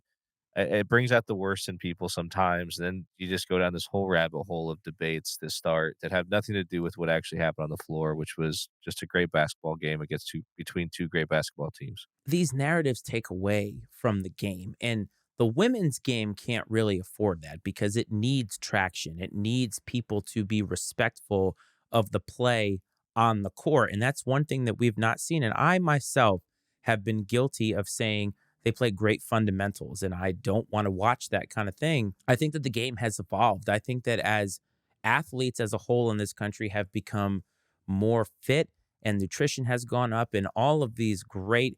it brings out the worst in people sometimes. Then you just go down this whole rabbit hole of debates that have nothing to do with what actually happened on the floor, which was just a great basketball game against between two great basketball teams. These narratives take away from the game. And the women's game can't really afford that because it needs traction. It needs people to be respectful of the play on the court. And that's one thing that we've not seen. And I myself have been guilty of saying they play great fundamentals and I don't want to watch that kind of thing. I think that the game has evolved. I think that as athletes as a whole in this country have become more fit and nutrition has gone up and all of these great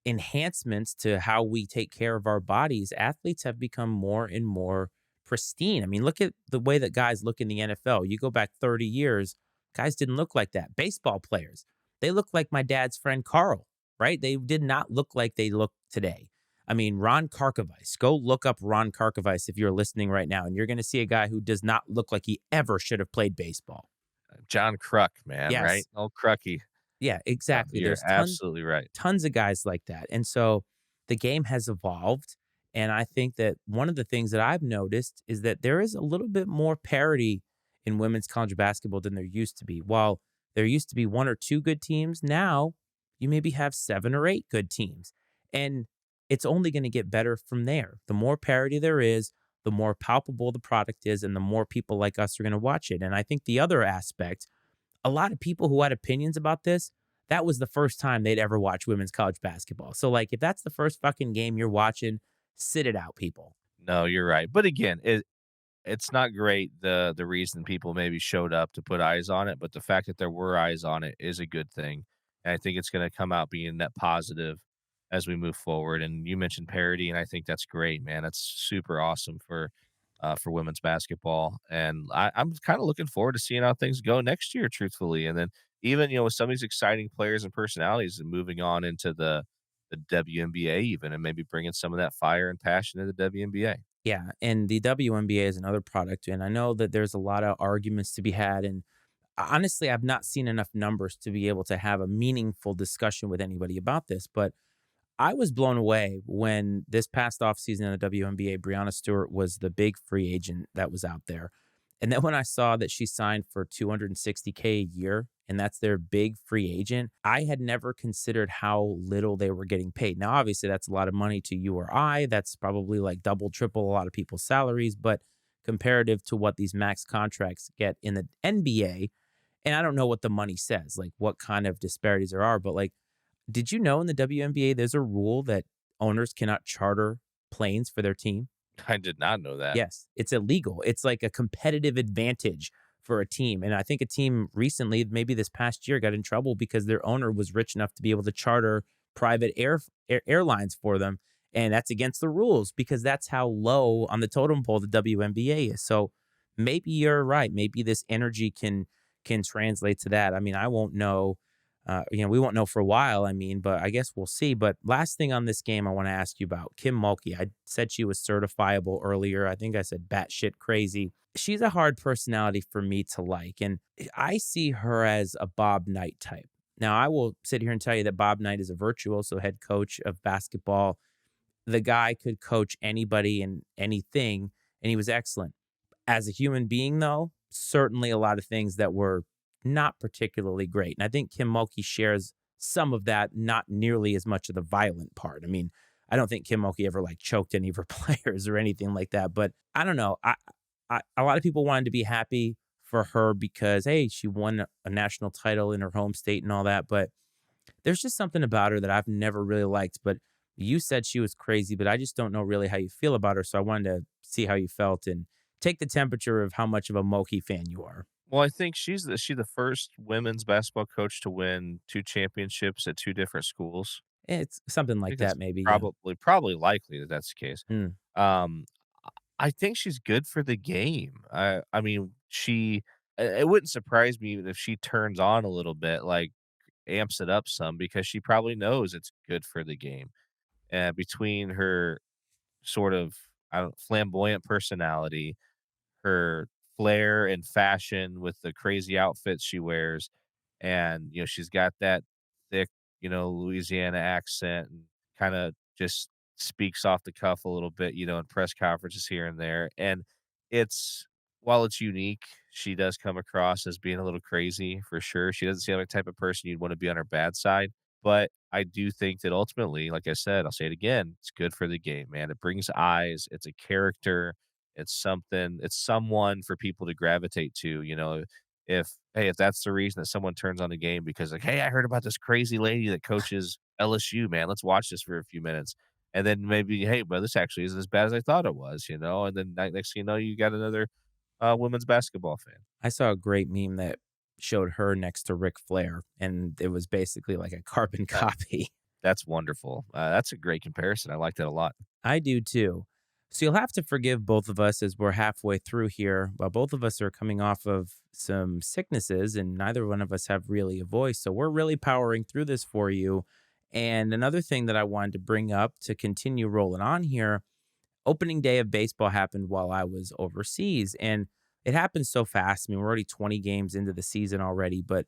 enhancements to how we take care of our bodies, athletes have become more and more pristine. I mean, look at the way that guys look in the NFL. You go back 30 years, guys didn't look like that. Baseball players, they look like my dad's friend Carl, right? They did not look like they look today. I mean, Ron Karkovice, go look up Ron Karkovice if you're listening right now, and you're going to see a guy who does not look like he ever should have played baseball. John Kruk, man, right? Yes. Old Crucky. Yeah, No, exactly. you're There's absolutely right. tons of guys like that. And so the game has evolved. And I think that one of the things that I've noticed is that there is a little bit more parity in women's college basketball than there used to be. While there used to be one or two good teams, now you maybe have seven or eight good teams. And it's only going to get better from there. The more parity there is, the more palpable the product is, and the more people like us are going to watch it. And I think the other aspect, a lot of people who had opinions about this, that was the first time they'd ever watch women's college basketball. So, like, if that's the first fucking game you're watching, sit it out, people. No, you're right. But again, it's not great the reason people maybe showed up to put eyes on it, but the fact that there were eyes on it is a good thing, and I think it's gonna come out being net positive as we move forward, and you mentioned parity, and I think that's great, man. That's super awesome for women's basketball, and I'm kinda looking forward to seeing how things go next year, truthfully, and then even, with some of these exciting players and personalities and moving on into the WNBA even, and maybe bringing some of that fire and passion to the WNBA. Yeah. And the WNBA is another product. And I know that there's a lot of arguments to be had. And honestly, I've not seen enough numbers to be able to have a meaningful discussion with anybody about this. But I was blown away when this past offseason in the WNBA, Breonna Stewart was the big free agent that was out there. And then when I saw that she signed for 260K a year, and that's their big free agent, I had never considered how little they were getting paid. Now, obviously, that's a lot of money to you or I. That's probably like double, triple a lot of people's salaries. But comparative to what these max contracts get in the NBA, and I don't know what the money says, like what kind of disparities there are, but like, did you know in the WNBA there's a rule that owners cannot charter planes for their team? I did not know that. Yes, it's illegal. It's like a competitive advantage for a team. And I think a team recently, maybe this past year, got in trouble because their owner was rich enough to be able to charter private airlines for them. And that's against the rules because that's how low on the totem pole the WNBA is. So maybe you're right. Maybe this energy can translate to that. I mean, I won't know. We won't know for a while. I mean, but I guess we'll see. But last thing on this game, I want to ask you about Kim Mulkey. I said she was certifiable earlier. I think I said batshit crazy. She's a hard personality for me to like, and I see her as a Bob Knight type. Now, I will sit here and tell you that Bob Knight is a virtuoso head coach of basketball. The guy could coach anybody and anything, and he was excellent. As a human being, though, certainly a lot of things that were not particularly great. And I think Kim Mulkey shares some of that, not nearly as much of the violent part. I mean, I don't think Kim Mulkey ever like choked any of her players or anything like that. But I don't know. A lot of people wanted to be happy for her because hey, she won a national title in her home state and all that. But there's just something about her that I've never really liked. But you said she was crazy, but I just don't know really how you feel about her. So I wanted to see how you felt and take the temperature of how much of a Mulkey fan you are. Well, I think she the first women's basketball coach to win 2 championships at 2 different schools. It's something I like think that's that, maybe. Yeah. probably likely that that's the case. Hmm. Um, I think she's good for the game. I mean, it wouldn't surprise me even if she turns on a little bit, like, amps it up some because she probably knows it's good for the game. Between her sort of, I don't flamboyant personality, her flair and fashion with the crazy outfits she wears, and, she's got that thick, Louisiana accent and kinda just speaks off the cuff a little bit, in press conferences here and there, and it's while it's unique, she does come across as being a little crazy for sure. She doesn't seem like the type of person you'd wanna be on her bad side, but I do think that ultimately, like I said, I'll say it again, it's good for the game, man. It brings eyes, it's a character, it's someone for people to gravitate to, if that's the reason that someone turns on the game because like, "Hey, I heard about this crazy lady that coaches LSU, man. Let's watch this for a few minutes." And then maybe, "Hey, but this actually isn't as bad as I thought it was," and then next thing you know, you got another, women's basketball fan. I saw a great meme that showed her next to Ric Flair, and it was basically like a carbon That copy. that's wonderful. That's a great comparison. I like that a lot. I do too. So you'll have to forgive both of us as we're halfway through here. But both of us are coming off of some sicknesses, and neither one of us have really a voice. So we're really powering through this for you. And another thing that I wanted to bring up to continue rolling on here, opening day of baseball happened while I was overseas, and it happened so fast. I mean, we're already 20 games into the season already, but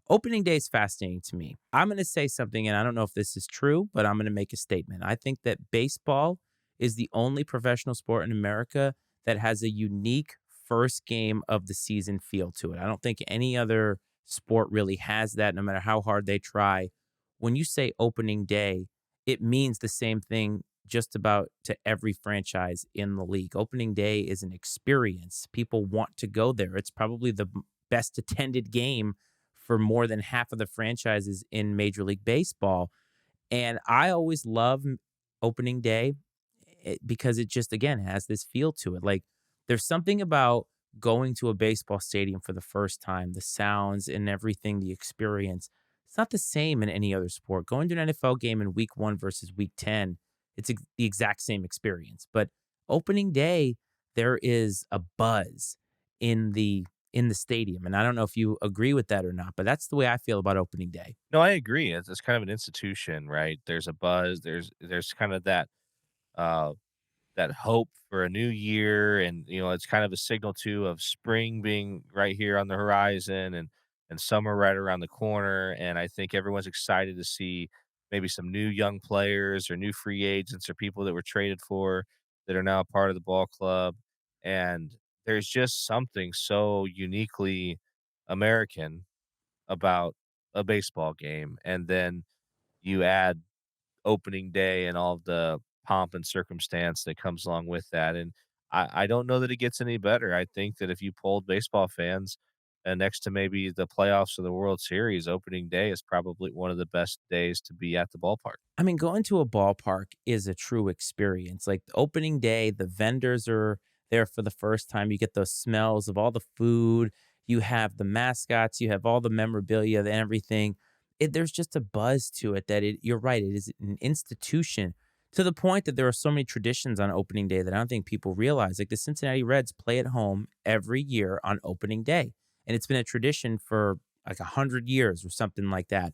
opening day is fascinating to me. I'm going to say something, and I don't know if this is true, but I'm going to make a statement. I think that baseball is the only professional sport in America that has a unique first game of the season feel to it. I don't think any other sport really has that, no matter how hard they try. When you say opening day, it means the same thing just about to every franchise in the league. Opening day is an experience. People want to go there. It's probably the best attended game for more than half of the franchises in Major League Baseball. And I always love opening day because it just, again, has this feel to it. Like there's something about going to a baseball stadium for the first time, the sounds and everything, the experience. It's not the same in any other sport. Going to an NFL game in week 1 versus week 10, it's the exact same experience. But opening day, there is a buzz in the stadium. And I don't know if you agree with that or not, but that's the way I feel about opening day. No, I agree. It's kind of an institution, right? There's a buzz. There's kind of uh that hope for a new year, and it's kind of a signal too of spring being right here on the horizon, and summer right around the corner. And I think everyone's excited to see maybe some new young players or new free agents or people that were traded for that are now a part of the ball club. And there's just something so uniquely American about a baseball game. And then you add opening day and all of the pomp and circumstance that comes along with that. And I don't know that it gets any better. I think that if you polled baseball fans, next to maybe the playoffs or the World Series, opening day is probably one of the best days to be at the ballpark. I mean, going to a ballpark is a true experience. Like the opening day, the vendors are there for the first time. You get those smells of all the food. You have the mascots. You have all the memorabilia and everything. There's just a buzz to it that you're right. It is an institution to the point that there are so many traditions on opening day that I don't think people realize. Like the Cincinnati Reds play at home every year on opening day. And it's been a tradition for like 100 years or something like that.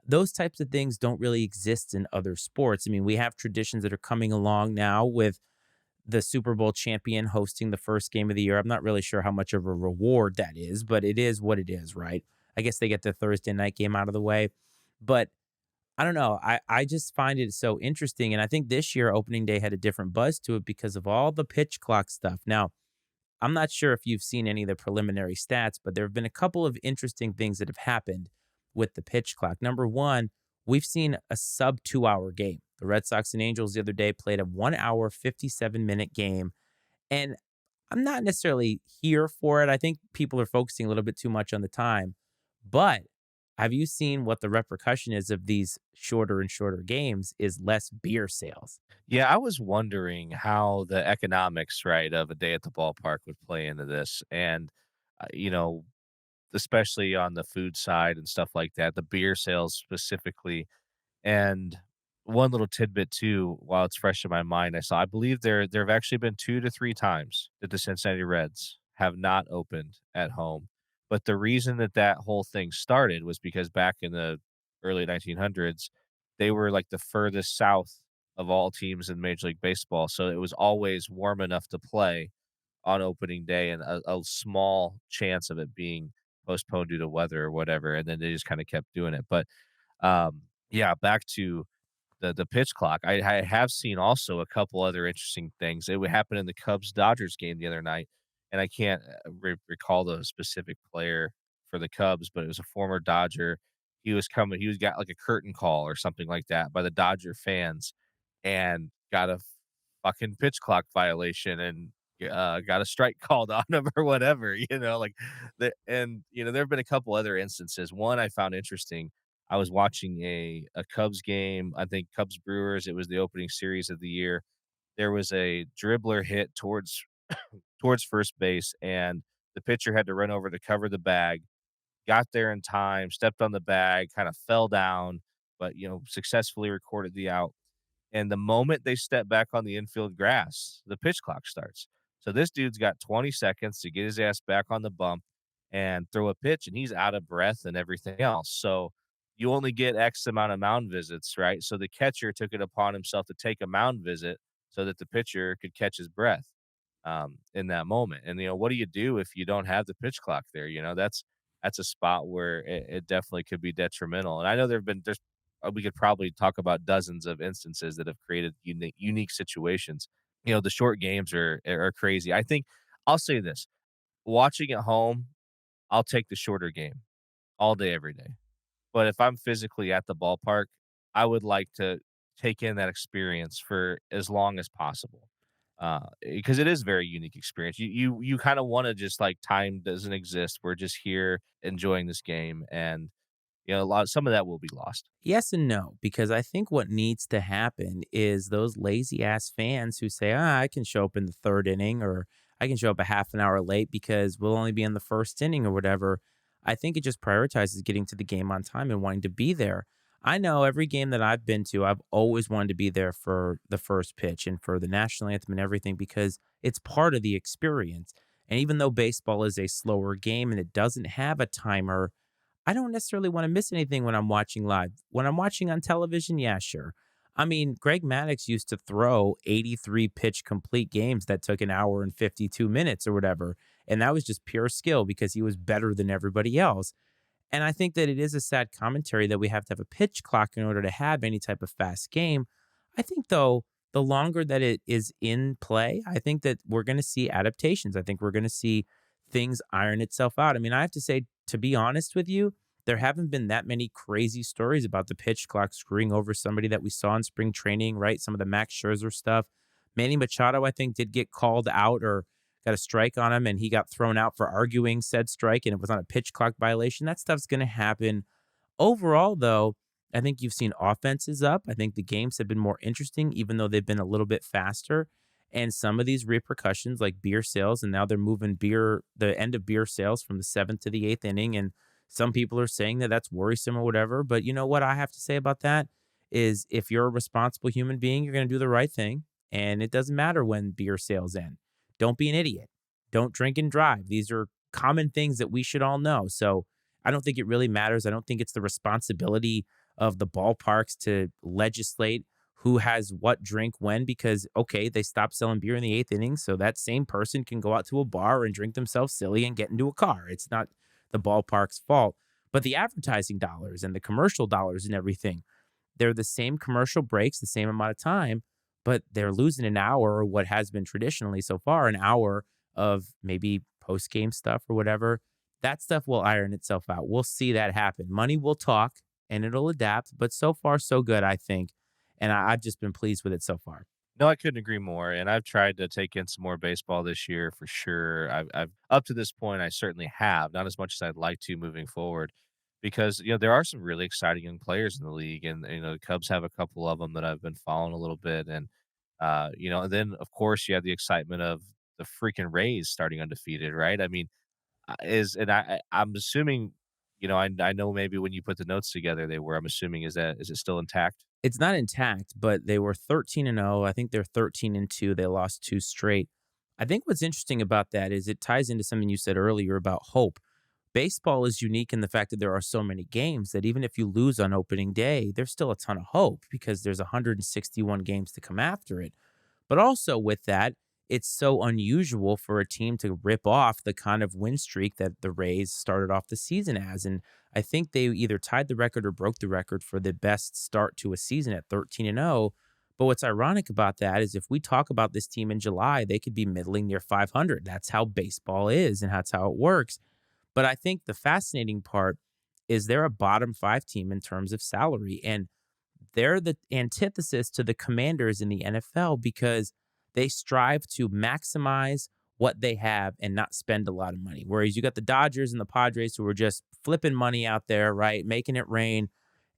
Those types of things don't really exist in other sports. I mean, we have traditions that are coming along now with the Super Bowl champion hosting the first game of the year. I'm not really sure how much of a reward that is, but it is what it is, right? I guess they get the Thursday night game out of the way. But I don't know. I just find it so interesting. And I think this year, opening day had a different buzz to it because of all the pitch clock stuff. Now, I'm not sure if you've seen any of the preliminary stats, but there have been a couple of interesting things that have happened with the pitch clock. Number one, we've seen a sub 2 hour game. The Red Sox and Angels the other day played a 1 hour, 57-minute game. And I'm not necessarily here for it. I think people are focusing a little bit too much on the time. But have you seen what the repercussion is of these shorter and shorter games is less beer sales? Yeah, I was wondering how the economics, right, of a day at the ballpark would play into this. And, you know, especially on the food side and stuff like that, the beer sales specifically. And one little tidbit too, while it's fresh in my mind, I believe there have actually been 2 to 3 times that the Cincinnati Reds have not opened at home. But the reason that that whole thing started was because back in the early 1900s, they were like the furthest south of all teams in Major League Baseball, so it was always warm enough to play on opening day and a small chance of it being postponed due to weather or whatever, and then they just kinda kept doing it. But, yeah, back to the pitch clock. I have seen also a couple other interesting things. It would happen in the Cubs-Dodgers game the other night, and I can't, recall the specific player for the Cubs, but it was a former Dodger. He was got, like, a curtain call or something like that by the Dodger fans and got a fucking pitch clock violation and, got a strike called on him or whatever, like, there have been a couple other instances. One I found interesting. I was watching a Cubs game, I think Cubs Brewers, it was the opening series of the year. There was a dribbler hit towards first base, and the pitcher had to run over to cover the bag, got there in time, stepped on the bag, kinda fell down, but, successfully recorded the out. And the moment they step back on the infield grass, the pitch clock starts. So this dude's got 20 seconds to get his ass back on the bump and throw a pitch, and he's out of breath and everything else. So you only get X amount of mound visits, right? So the catcher took it upon himself to take a mound visit so that the pitcher could catch his breath in that moment. And what do you do if you don't have the pitch clock there? That's a spot where it definitely could be detrimental. And I know there's we could probably talk about dozens of instances that have created unique situations. The short games are crazy. I think I'll say this: watching at home, I'll take the shorter game all day, every day. But if I'm physically at the ballpark, I would like to take in that experience for as long as possible, because it is a very unique experience. You kind of want to just like time doesn't exist. We're just here enjoying this game, and some of that will be lost. Yes and no, because I think what needs to happen is those lazy ass fans who say, I can show up in the third inning or I can show up a half an hour late because we'll only be in the first inning or whatever. I think it just prioritizes getting to the game on time and wanting to be there. I know every game that I've been to, I've always wanted to be there for the first pitch and for the national anthem and everything because it's part of the experience. And even though baseball is a slower game and it doesn't have a timer, I don't necessarily want to miss anything when I'm watching live. When I'm watching on television, yeah, sure. I mean, Greg Maddux used to throw 83 pitch complete games that took an hour and 52 minutes or whatever. And that was just pure skill because he was better than everybody else. And I think that it is a sad commentary that we have to have a pitch clock in order to have any type of fast game. I think, though, the longer that it is in play, I think that we're going to see adaptations. I think we're going to see things iron itself out. I mean, I have to say, to be honest with you, there haven't been that many crazy stories about the pitch clock screwing over somebody that we saw in spring training, right? Some of the Max Scherzer stuff. Manny Machado, I think, did get called out or got a strike on him and he got thrown out for arguing said strike and it was on a pitch clock violation. That stuff's going to happen. Overall, though, I think you've seen offenses up. I think the games have been more interesting, even though they've been a little bit faster. And some of these repercussions, like beer sales, and now they're moving the end of beer sales from the seventh to the eighth inning. And some people are saying that that's worrisome or whatever. But you know what I have to say about that is if you're a responsible human being, you're going to do the right thing. And it doesn't matter when beer sales end. Don't be an idiot. Don't drink and drive. These are common things that we should all know. So I don't think it really matters. I don't think it's the responsibility of the ballparks to legislate who has what drink when because okay, they stopped selling beer in the eighth inning, so that same person can go out to a bar and drink themselves silly and get into a car. It's not the ballpark's fault. But the advertising dollars and the commercial dollars and everything, they're the same commercial breaks, the same amount of time, but they're losing an hour, or what has been traditionally so far an hour of maybe post game stuff or whatever, that stuff will iron itself out. We'll see that happen. Money will talk and it'll adapt, but so far, so good, I think. And I've just been pleased with it so far. No, I couldn't agree more, and I've tried to take in some more baseball this year for sure. I've up to this point, I certainly have, not as much as I'd like to moving forward, because there are some really exciting young players in the league, and the Cubs have a couple of them that I've been following a little bit, and and then of course you have the excitement of the freaking Rays starting undefeated, right? I mean, is and I'm assuming, I know maybe when you put the notes together they were. I'm assuming is it still intact? It's not intact, but they were 13-0. I think they're 13-2. They lost 2 straight. I think what's interesting about that is it ties into something you said earlier about hope. Baseball is unique in the fact that there are so many games that even if you lose on opening day, there's still a ton of hope because there's 161 games to come after it. But also with that, it's so unusual for a team to rip off the kind of win streak that the Rays started off the season as. And I think they either tied the record or broke the record for the best start to a season at 13-0. But what's ironic about that is if we talk about this team in July, they could be middling near 500. That's how baseball is and that's how it works. But I think the fascinating part is they're a bottom 5 team in terms of salary. And they're the antithesis to the Commanders in the NFL because they strive to maximize what they have and not spend a lot of money. Whereas you got the Dodgers and the Padres who are just flipping money out there, right? Making it rain.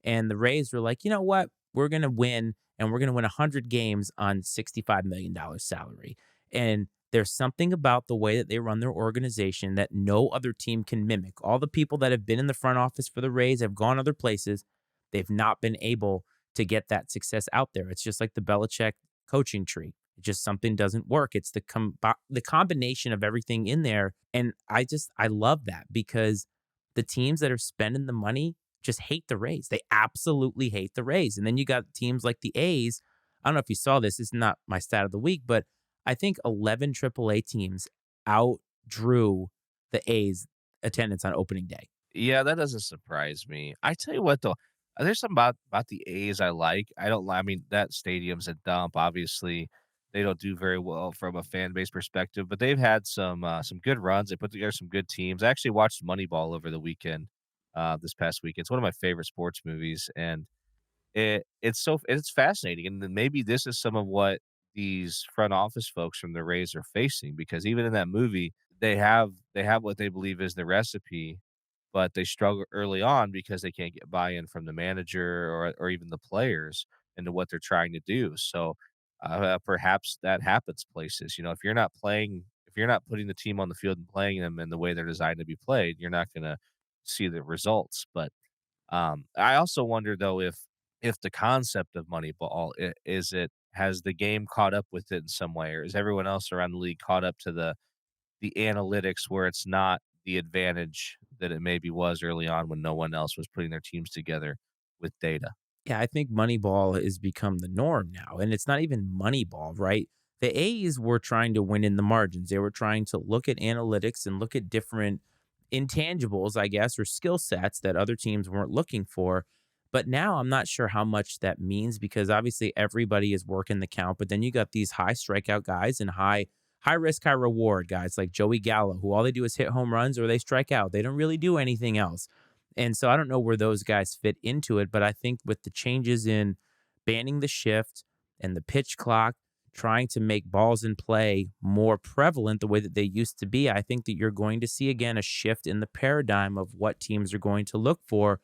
And the Rays were like, you know what? We're going to win and we're going to win 100 games on $65 million salary. And there's something about the way that they run their organization that no other team can mimic. All the people that have been in the front office for the Rays have gone other places. They've not been able to get that success out there. It's just like the Belichick coaching tree. It just something doesn't work. It's the combination of everything in there, and I love that because the teams that are spending the money just hate the Rays. They absolutely hate the Rays. And then you got teams like the A's. I don't know if you saw this. It's not my stat of the week, but I think 11 AAA teams outdrew the A's attendance on opening day. Yeah, that doesn't surprise me. I tell you what though, there's something about the A's I like. I don't li I mean, that stadium's a dump, obviously. They don't do very well from a fan base perspective, but they've had some good runs. They put together some good teams. I actually watched Moneyball over the weekend, this past week. It's one of my favorite sports movies, and it's fascinating, and then maybe this is some of what these front office folks from the Rays are facing, because even in that movie, they have what they believe is the recipe, but they struggle early on because they can't get buy-in from the manager or even the players into what they're trying to do. So, perhaps that happens places. If you're not putting the team on the field and playing them in the way they're designed to be played, you're not gonna see the results. But I also wonder though if the concept of Moneyball is it has the game caught up with it in some way, or is everyone else around the league caught up to the analytics where it's not the advantage that it maybe was early on when no one else was putting their teams together with data? Yeah, I think Moneyball has become the norm now, and it's not even Moneyball, right? The A's were trying to win in the margins. They were trying to look at analytics and look at different intangibles, I guess, or skill sets that other teams weren't looking for. But now I'm not sure how much that means because obviously everybody is working the count, but then you got these high strikeout guys and high risk, high reward guys like Joey Gallo, who all they do is hit home runs or they strike out. They don't really do anything else. And so I don't know where those guys fit into it, but I think with the changes in banning the shift and the pitch clock, trying to make balls in play more prevalent the way that they used to be, I think that you're going to see again a shift in the paradigm of what teams are going to look for.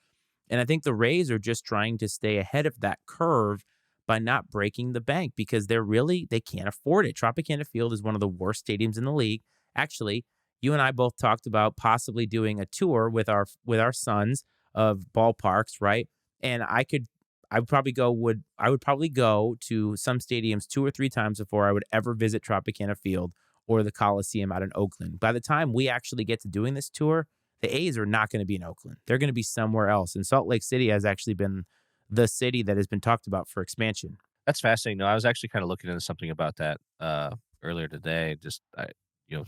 And I think the Rays are just trying to stay ahead of that curve by not breaking the bank because they can't afford it. Tropicana Field is one of the worst stadiums in the league. Actually, you and I both talked about possibly doing a tour with our sons of ballparks, right? And I would probably go to some stadiums 2 or 3 times before I would ever visit Tropicana Field or the Coliseum out in Oakland. By the time we actually get to doing this tour, the A's are not going to be in Oakland. They're going to be somewhere else. And Salt Lake City has actually been the city that has been talked about for expansion. That's fascinating. No, I was actually kind of looking into something about that earlier today. You know,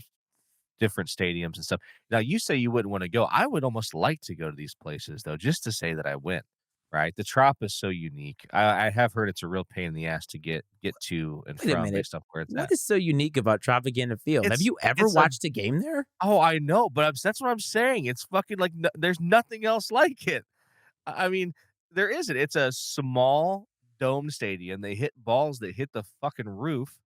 different stadiums and stuff. Now, you say you wouldn't want to go. I would almost like to go to these places though, just to say that I went. right? The Trop is so unique. I have heard it's a real pain in the ass to get to and Wait a from minute. based off where it's What at. is so unique about Tropicana Field? Have It's you ever it's a watched a game there? Oh, I know, but that's what I'm saying. It's fucking like there's nothing else like it. I mean, there isn't. It's a small dome stadium. They hit balls that hit the fucking roof,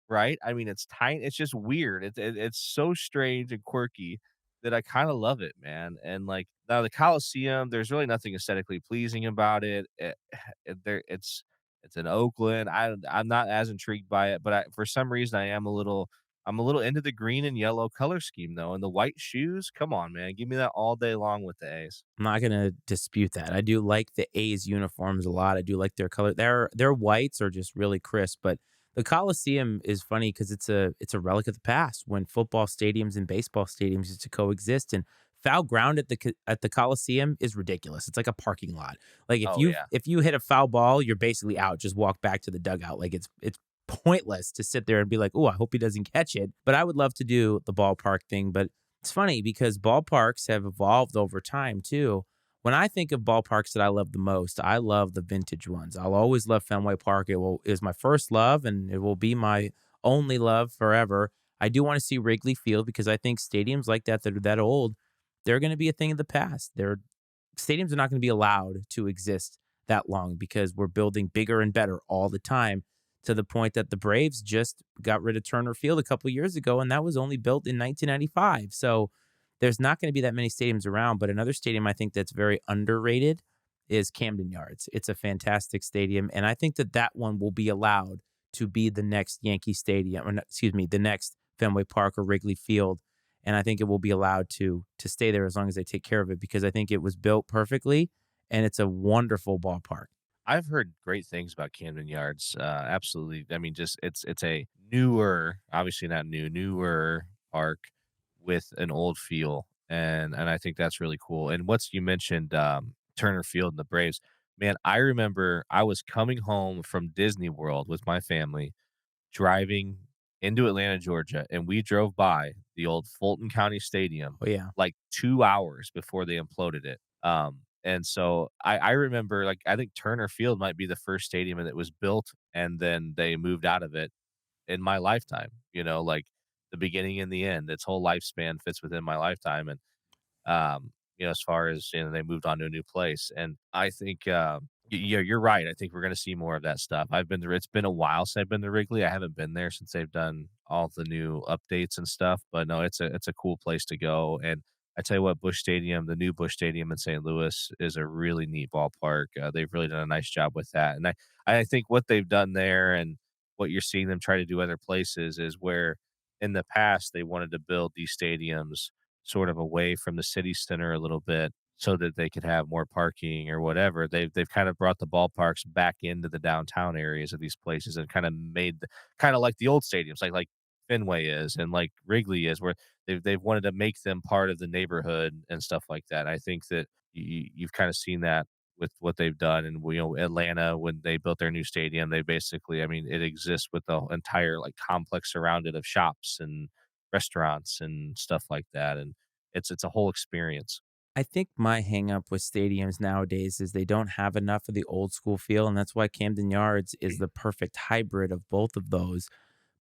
right? I mean, it's tiny. It's just weird. It's so strange and quirky that I kind of love it, man. And like now the Coliseum, there's really nothing aesthetically pleasing about it. It's in Oakland. I'm not as intrigued by it, but for some reason I'm a little into the green and yellow color scheme though, and the white shoes. Come on, man, give me that all day long with the A's. I'm not gonna dispute that. I do like the A's uniforms a lot. I do like their color. Their whites are just really crisp, but the Coliseum is funny because it's a relic of the past when football stadiums and baseball stadiums used to coexist. And foul ground at the Coliseum is ridiculous. It's like a parking lot. Like Oh yeah. if you hit a foul ball, you're basically out. Just walk back to the dugout. Like it's pointless to sit there and be like, oh, I hope he doesn't catch it. But I would love to do the ballpark thing. But it's funny because ballparks have evolved over time too. When I think of ballparks that I love the most, I love the vintage ones. I'll always love Fenway Park. It was my first love and it will be my only love forever. I do want to see Wrigley Field because I think stadiums like that are that old, they're going to be a thing of the past. Stadiums are not going to be allowed to exist that long because we're building bigger and better all the time to the point that the Braves just got rid of Turner Field a couple years ago, and that was only built in 1995. So there's not going to be that many stadiums around. But another stadium I think that's very underrated is Camden Yards. It's a fantastic stadium, and I think that that one will be allowed to be the next Yankee Stadium, or excuse me, the next Fenway Park or Wrigley Field. And I think it will be allowed to stay there as long as they take care of it because I think it was built perfectly, and it's a wonderful ballpark. I've heard great things about Camden Yards. Absolutely. I mean, just it's a newer, obviously not new, newer park with an old feel, and I think that's really cool. And what's you mentioned Turner Field and the Braves. Man, I remember I was coming home from Disney World with my family, driving into Atlanta, Georgia, and we drove by the old Fulton County Stadium Oh yeah. like 2 hours before they imploded it. And so I remember, like, I think Turner Field might be the first stadium that was built and then they moved out of it in my lifetime, like the beginning and the end. Its whole lifespan fits within my lifetime. And as far as they moved on to a new place, and I think, yeah, you're right. I think we're gonna see more of that stuff. I've been there. It's been a while since I've been to Wrigley. I haven't been there since they've done all the new updates and stuff. But no, it's a cool place to go. And I tell you what, Bush Stadium, the new Bush Stadium in St. Louis, is a really neat ballpark. They've really done a nice job with that, and I think what they've done there and what you're seeing them try to do other places is where in the past they wanted to build these stadiums sort of away from the city center a little bit so that they could have more parking or whatever. They've kind of brought the ballparks back into the downtown areas of these places and kind of made kind of like the old stadiums, like Fenway is and like Wrigley is, where they've wanted to make them part of the neighborhood and stuff like that. I think that you've kind of seen that with what they've done. And Atlanta, when they built their new stadium, they basically, I mean, it exists with the entire like complex surrounded of shops and restaurants and stuff like that. And it's a whole experience. I think my hang up with stadiums nowadays is they don't have enough of the old school feel, and that's why Camden Yards is the perfect hybrid of both of those.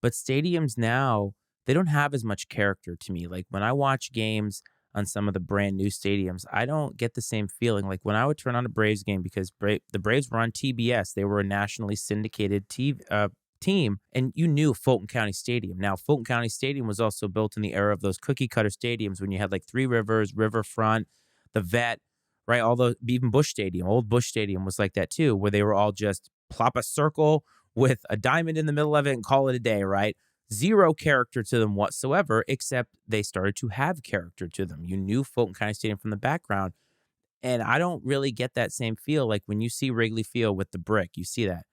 But stadiums now, they don't have as much character to me. Like when I watch games on some of the brand new stadiums, I don't get the same feeling. Like when I would turn on a Braves game because the Braves were on TBS, they were a nationally syndicated team, and you knew Fulton County Stadium. Now, Fulton County Stadium was also built in the era of those cookie cutter stadiums when you had like Three Rivers, Riverfront, the Vet, right? Although even Bush Stadium, old Bush Stadium was like that too, where they were all just plop a circle with a diamond in the middle of it and call it a day, right? Zero character to them whatsoever, except they started to have character to them. You knew Fulton County Stadium from the background. And I don't really get that same feel like when you see Wrigley Field with the brick, you see that.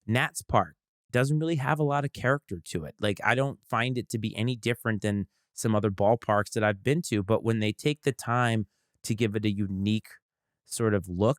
Nats Park doesn't really have a lot of character to it. Like I don't find it to be any different than some other ballparks that I've been to, but when they take the time to give it a unique sort of look,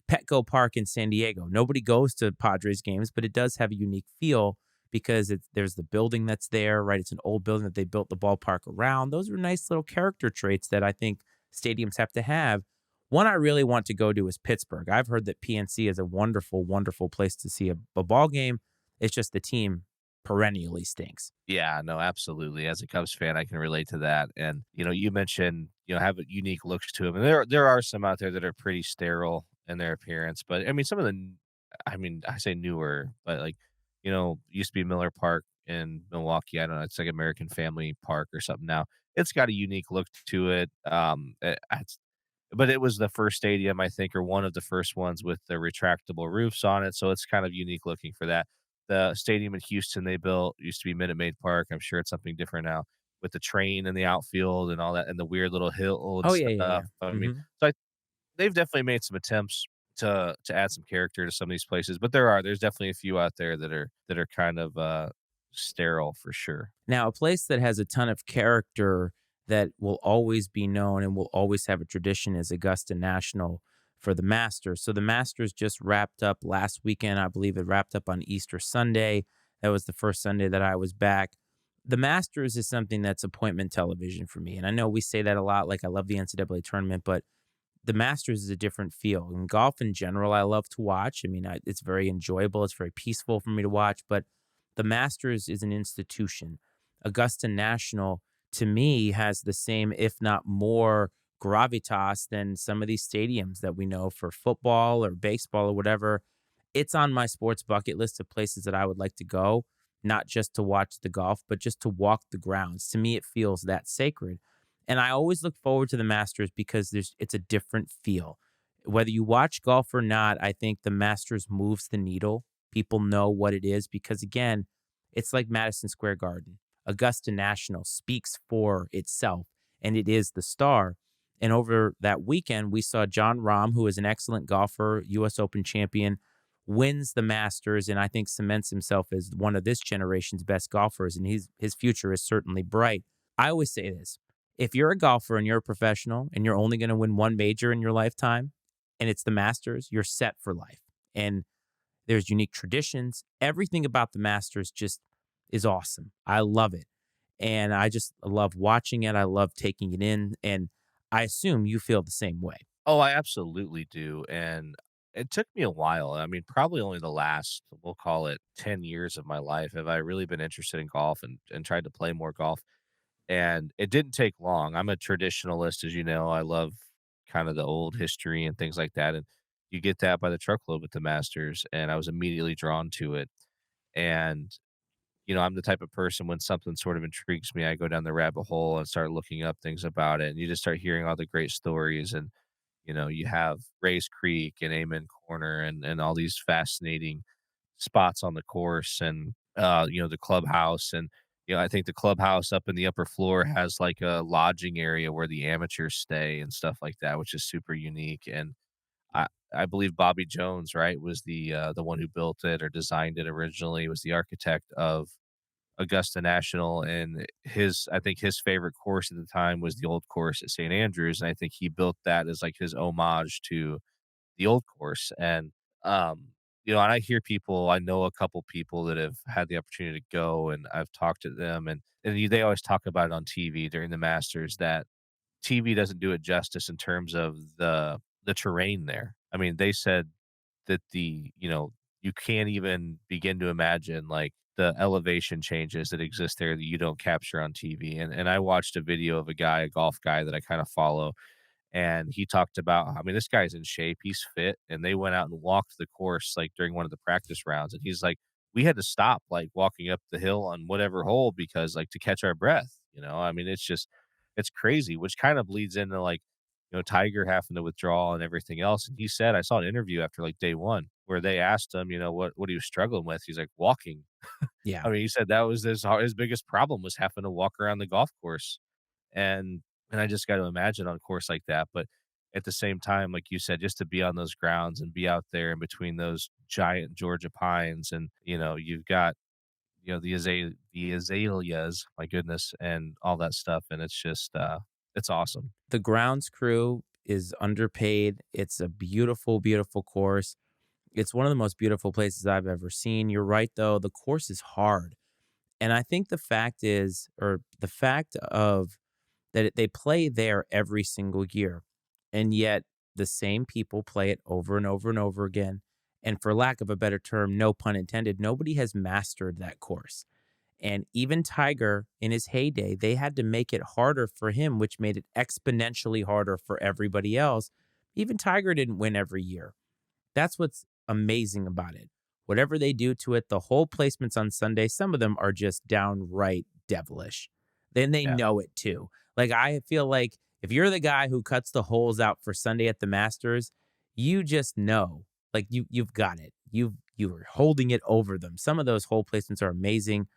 Petco Park in San Diego, nobody goes to Padres games, but it does have a unique feel because there's the building that's there, right? It's an old building that they built the ballpark around. Those are nice little character traits that I think stadiums have to have. One I really want to go to is Pittsburgh. I've heard that PNC is a wonderful, wonderful place to see a ball game. It's just the team perennially stinks. Yeah, no, absolutely. As a Cubs fan, I can relate to that. And you mentioned have a unique looks to them, and there are some out there that are pretty sterile in their appearance. But I mean, some of I mean, I say newer, but like used to be Miller Park in Milwaukee. I don't know, it's like American Family Park or something now. It's got a unique look to it. But it was the first stadium, I think, or one of the first ones with the retractable roofs on it, so it's kind of unique looking for that. The stadium in Houston they built used to be Minute Maid Park. I'm sure it's something different now with the train in the outfield and all that and the weird little hill and Oh yeah, yeah, stuff. yeah. I mean, Hmm. they've definitely made some attempts to add some character to some of these places, but there's definitely a few out there that are kind of sterile for sure. Now, a place that has a ton of character that will always be known and will always have a tradition is Augusta National for the Masters. So the Masters just wrapped up last weekend. I believe it wrapped up on Easter Sunday. That was the first Sunday that I was back. The Masters is something that's appointment television for me. And I know we say that a lot, like I love the NCAA tournament, but the Masters is a different feel. And golf in general, I love to watch. I mean, it's very enjoyable. It's very peaceful for me to watch. But the Masters is an institution. Augusta National, to me, has the same, if not more, gravitas than some of these stadiums that we know for football or baseball or whatever. It's on my sports bucket list of places that I would like to go, not just to watch the golf, but just to walk the grounds. To me, it feels that sacred. And I always look forward to the Masters because it's a different feel. Whether you watch golf or not, I think the Masters moves the needle. People know what it is because again, it's like Madison Square Garden. Augusta National speaks for itself and it is the star. And over that weekend, we saw John Rahm, who is an excellent golfer, US Open champion, wins the Masters and I think cements himself as one of this generation's best golfers. And his future is certainly bright. I always say this: if you're a golfer and you're a professional and you're only going to win one major in your lifetime and it's the Masters, you're set for life. And there's unique traditions. Everything about the Masters just is awesome. I love it. And I just love watching it. I love taking it in. And I assume you feel the same way. Oh, I absolutely do, and it took me a while. I mean, probably only the last, we'll call it 10 years of my life have I really been interested in golf and tried to play more golf, and it didn't take long. I'm a traditionalist, as you know. I love kind of the old history and things like that, and you get that by the truckload with the Masters, and I was immediately drawn to it, and I'm the type of person when something sort of intrigues me, I go down the rabbit hole and start looking up things about it, and you just start hearing all the great stories and you have Race Creek and Amen Corner and all these fascinating spots on the course and the clubhouse and I think the clubhouse up in the upper floor has like a lodging area where the amateurs stay and stuff like that, which is super unique. And I I believe Bobby Jones, right, was the one who built it or designed it originally, was the architect of Augusta National, and I think his favorite course at the time was the old course at St. Andrews, and I think he built that as, like, his homage to the old course, and, and I know a couple people that have had the opportunity to go, and I've talked to them, and they always talk about it on TV during the Masters that TV doesn't do it justice in terms of the terrain there. I mean, they said that you can't even begin to imagine, like, the elevation changes that exist there that you don't capture on TV, and I watched a video of a golf guy that I kinda follow, and he talked about I mean, this guy's in shape, he's fit, and they went out and walked the course, like, during one of the practice rounds, and he's like, "We had to stop, like, walking up the hill on whatever hole because, like, to catch our breath," you know? I mean, it's crazy, which kind of bleeds into, like, Tiger having to withdraw and everything else, and he said I saw an interview after, like, day 1 where they asked him, what he was struggling with, he's like, "Walking." Yeah. I mean, he said that was his biggest problem was having to walk around the golf course, and I just got to imagine on a course like that, but at the same time, like you said, just to be on those grounds and be out there in between those giant Georgia pines, and you've got the azaleas, my goodness, and all that stuff, and it's just it's awesome. The grounds crew is underpaid. It's a beautiful, beautiful course. It's one of the most beautiful places I've ever seen. You're right, though. The course is hard. And I think the fact is, or the fact of that they play there every single year. And yet the same people play it over and over and over again. And for lack of a better term, no pun intended, nobody has mastered that course. And even Tiger in his heyday, they had to make it harder for him, which made it exponentially harder for everybody else. Even Tiger didn't win every year. That's what's amazing about it. Whatever they do to it, the whole placements on Sunday, some of them are just downright devilish. Then they Yeah. know it too. Like I feel like if you're the guy who cuts the holes out for Sunday at the Masters, you just know. Like you've got it. You're holding it over them. Some of those hole placements are amazing.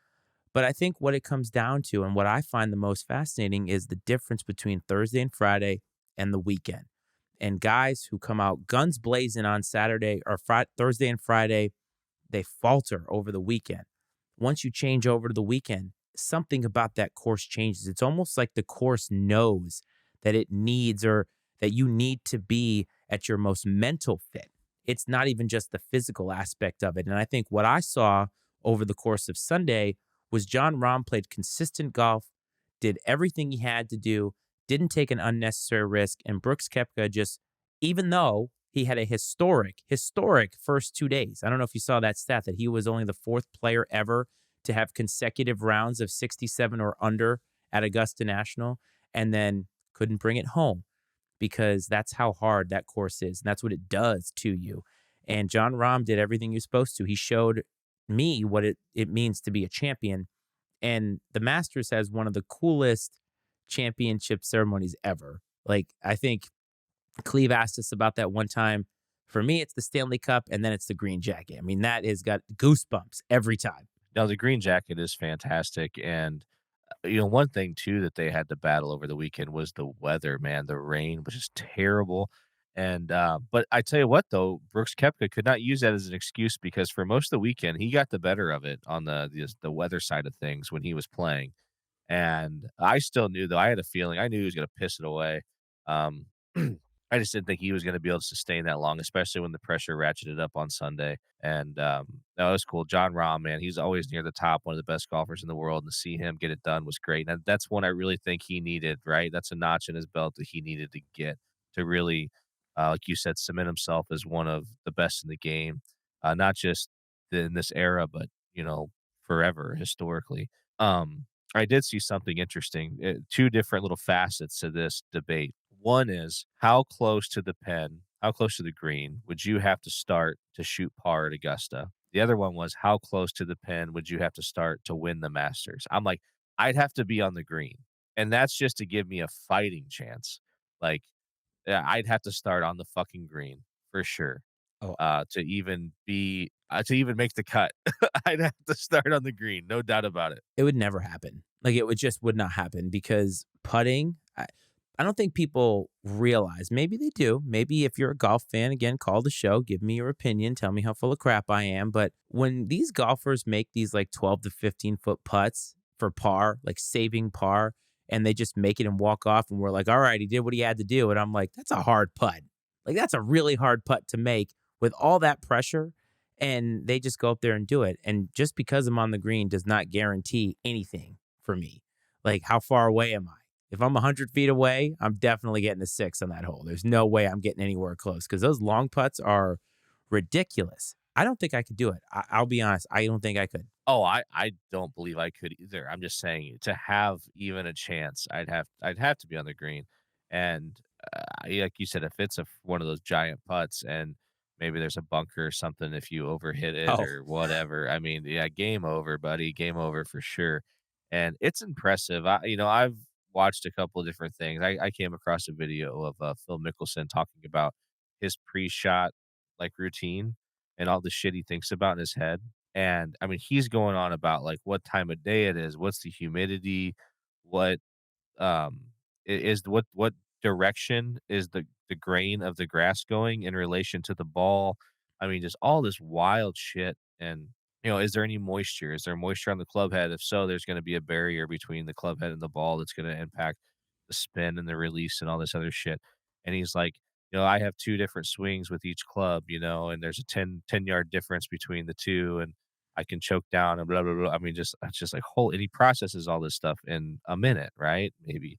But I think what it comes down to and what I find the most fascinating is the difference between Thursday and Friday and the weekend. And guys who come out guns blazing on Saturday or Thursday and Friday, they falter over the weekend. Once you change over to the weekend, something about that course changes. It's almost like the course knows that it needs or that you need to be at your most mental fit. It's not even just the physical aspect of it. And I think what I saw over the course of Sunday was John Rahm played consistent golf, did everything he had to do, didn't take an unnecessary risk, and Brooks Koepka just, even though he had a historic first 2 days. I don't know if you saw that stat that he was only the fourth player ever to have consecutive rounds of 67 or under at Augusta National, and then couldn't bring it home because that's how hard that course is. And that's what it does to you. And John Rahm did everything he was supposed to. He showed me what it means to be a champion. And the Masters has one of the coolest championship ceremonies ever. Like, I think Cleve asked us about that one time. For me, it's the Stanley Cup and then it's the green jacket. I mean, that has got goosebumps every time. Now the green jacket is fantastic, and one thing too that they had to battle over the weekend was the weather, man. The rain was just terrible. And but I tell you what though, Brooks Koepka could not use that as an excuse because for most of the weekend he got the better of it on the weather side of things when he was playing. And I still knew though, I had a feeling I knew he was gonna piss it away. Um, I just didn't think he was gonna be able to sustain that long, especially when the pressure ratcheted up on Sunday. And, no, it was cool. John Rahm, man, he's always near the top, one of the best golfers in the world, and to see him get it done was great. And that's one I really think he needed, right? That's a notch in his belt that he needed to get to really, like you said, cement himself as one of the best in the game, not just in this era, but, forever historically. Um, I did see something interesting, 2 different little facets to this debate. One is how close to the green would you have to start to shoot par at Augusta? The other one was how close to the pin would you have to start to win the Masters? I'm like, I'd have to be on the green, and that's just to give me a fighting chance. Like, yeah, I'd have to start on the fucking green for sure, Oh, to even make the cut. I'd have to start on the green, no doubt about it. it would never happen. Like it would just would not happen because putting, I don't think people realize. Maybe they do. Maybe if you're a golf fan, again, call the show, give me your opinion, tell me how full of crap I am. But when these golfers make these like 12 to 15-foot putts for par, like saving par, and they just make it and walk off, and we're like, all right, he did what he had to do. And I'm like, that's a hard putt. Like that's a really hard putt to make with all that pressure. And they just go up there and do it. And just because I'm on the green does not guarantee anything for me. Like, how far away am I? If I'm 100 feet away, I'm definitely getting a six on that hole. There's no way I'm getting anywhere close because those long putts are ridiculous. I don't think I could do it. I'll be honest. I don't think I could. Oh, I don't believe I could either. I'm just saying to have even a chance, I'd have to be on the green. And like you said, if it's one of those giant putts and maybe there's a bunker or something, if you overhit it Oh, or whatever, I mean, yeah, game over, buddy, game over for sure. And it's impressive. I've watched a couple of different things. I came across a video of Phil Mickelson talking about his pre-shot like routine and all the shit he thinks about in his head and I mean, he's going on about like what time of day it is, what's the humidity, what what direction is the grain of the grass going in relation to the ball. I mean, just all this wild shit. And is there any moisture? Is there moisture on the club head? If so, there's going to be a barrier between the club head and the ball that's going to impact the spin and the release and all this other shit. And he's like, I have two different swings with each club, and there's a ten yard difference between the two. And I can choke down and blah blah blah. I mean, just it's just like whole and he processes all this stuff in a minute, right? Maybe.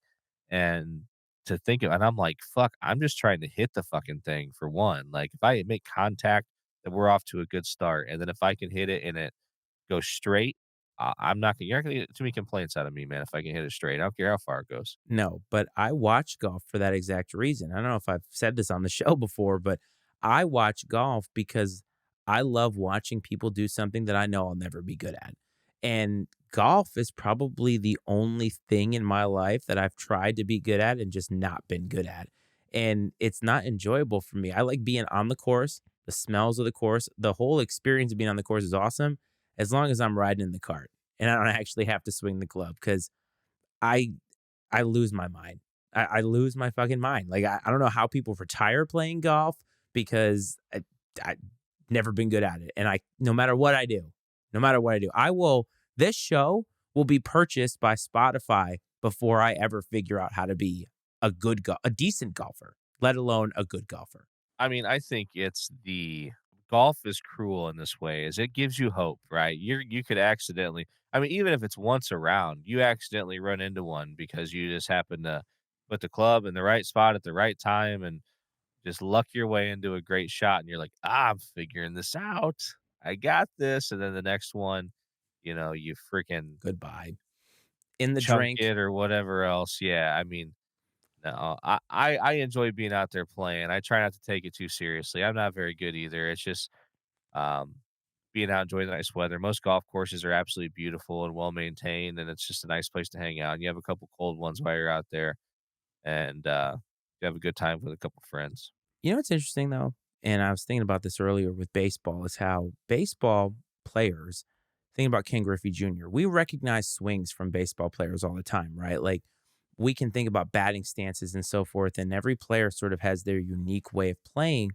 And to think of, and I'm like, "Fuck, I'm just trying to hit the fucking thing for one." Like, if I make contact, then we're off to a good start, and then if I can hit it and it goes straight, I'm not gonna you're not gonna get too many complaints out of me, man, if I can hit it straight. I don't care how far it goes. No, but I watch golf for that exact reason. I don't know if I've said this on the show before, but I watch golf because I love watching people do something that I know I'll never be good at. And golf is probably the only thing in my life that I've tried to be good at and just not been good at. And it's not enjoyable for me. I like being on the course, the smells of the course, the whole experience of being on the course is awesome as long as I'm riding in the cart and I don't actually have to swing the club because I I lose my mind. I lose my fucking mind. Like I don't know how people retire playing golf because I never been good at it. And I no matter what I do, no matter what I do, I will this show will be purchased by Spotify before I ever figure out how to be a decent golfer, let alone a good golfer. I mean, I think it's the golf is cruel in this way, is it gives you hope, right? You could accidentally I mean, even if it's once around, you accidentally run into one because you just happen to put the club in the right spot at the right time and just luck your way into a great shot, and you're like, I'm figuring this out. I got this." And then the next one, you freaking Goodbye. In the chunk drink, it or whatever else. Yeah, I mean, no, I enjoy being out there playing. I try not to take it too seriously. I'm not very good either. It's just um, being out enjoying the nice weather. Most golf courses are absolutely beautiful and well maintained, and it's just a nice place to hang out. And you have a couple cold ones while you're out there, and you have a good time with a couple friends. you know what's interesting though? And I was thinking about this earlier with baseball, is how baseball players, thinking about Ken Griffey Jr., we recognize swings from baseball players all the time, right? Like we can think about batting stances and so forth, and every player sort of has their unique way of playing.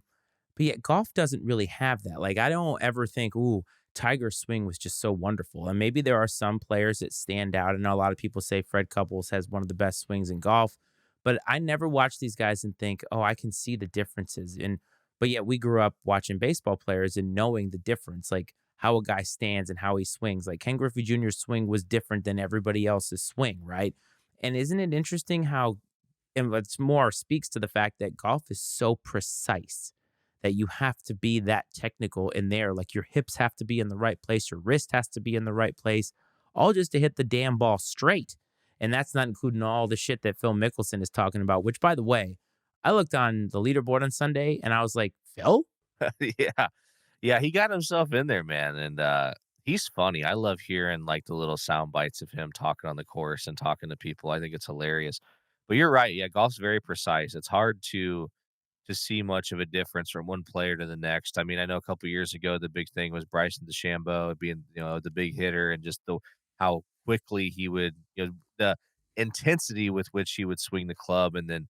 But yet golf doesn't really have that. Like I don't ever think, "Ooh, Tiger's swing was just so wonderful." And maybe there are some players that stand out. I know a lot of people say Fred Couples has one of the best swings in golf, but I never watch these guys and think, "Oh, I can see the differences." And but yet we grew up watching baseball players and knowing the difference, like how a guy stands and how he swings. Like Ken Griffey Jr.'s swing was different than everybody else's swing, right? And isn't it interesting how and what's more speaks to the fact that golf is so precise that you have to be that technical in there. Like your hips have to be in the right place, your wrist has to be in the right place, all just to hit the damn ball straight. And that's not including all the shit that Phil Mickelson is talking about, which, by the way, I looked on the leaderboard on Sunday and I was like, Phil? Yeah. Yeah, he got himself in there, man, and, he's funny. I love hearing, like, the little sound bites of him talking on the course and talking to people. I think it's hilarious. But you're right, yeah, golf's very precise. It's hard to see much of a difference from one player to the next. I mean, I know a couple years ago, the big thing was Bryson DeChambeau being, the big hitter and just the how quickly he would, the intensity with which he would swing the club, and then,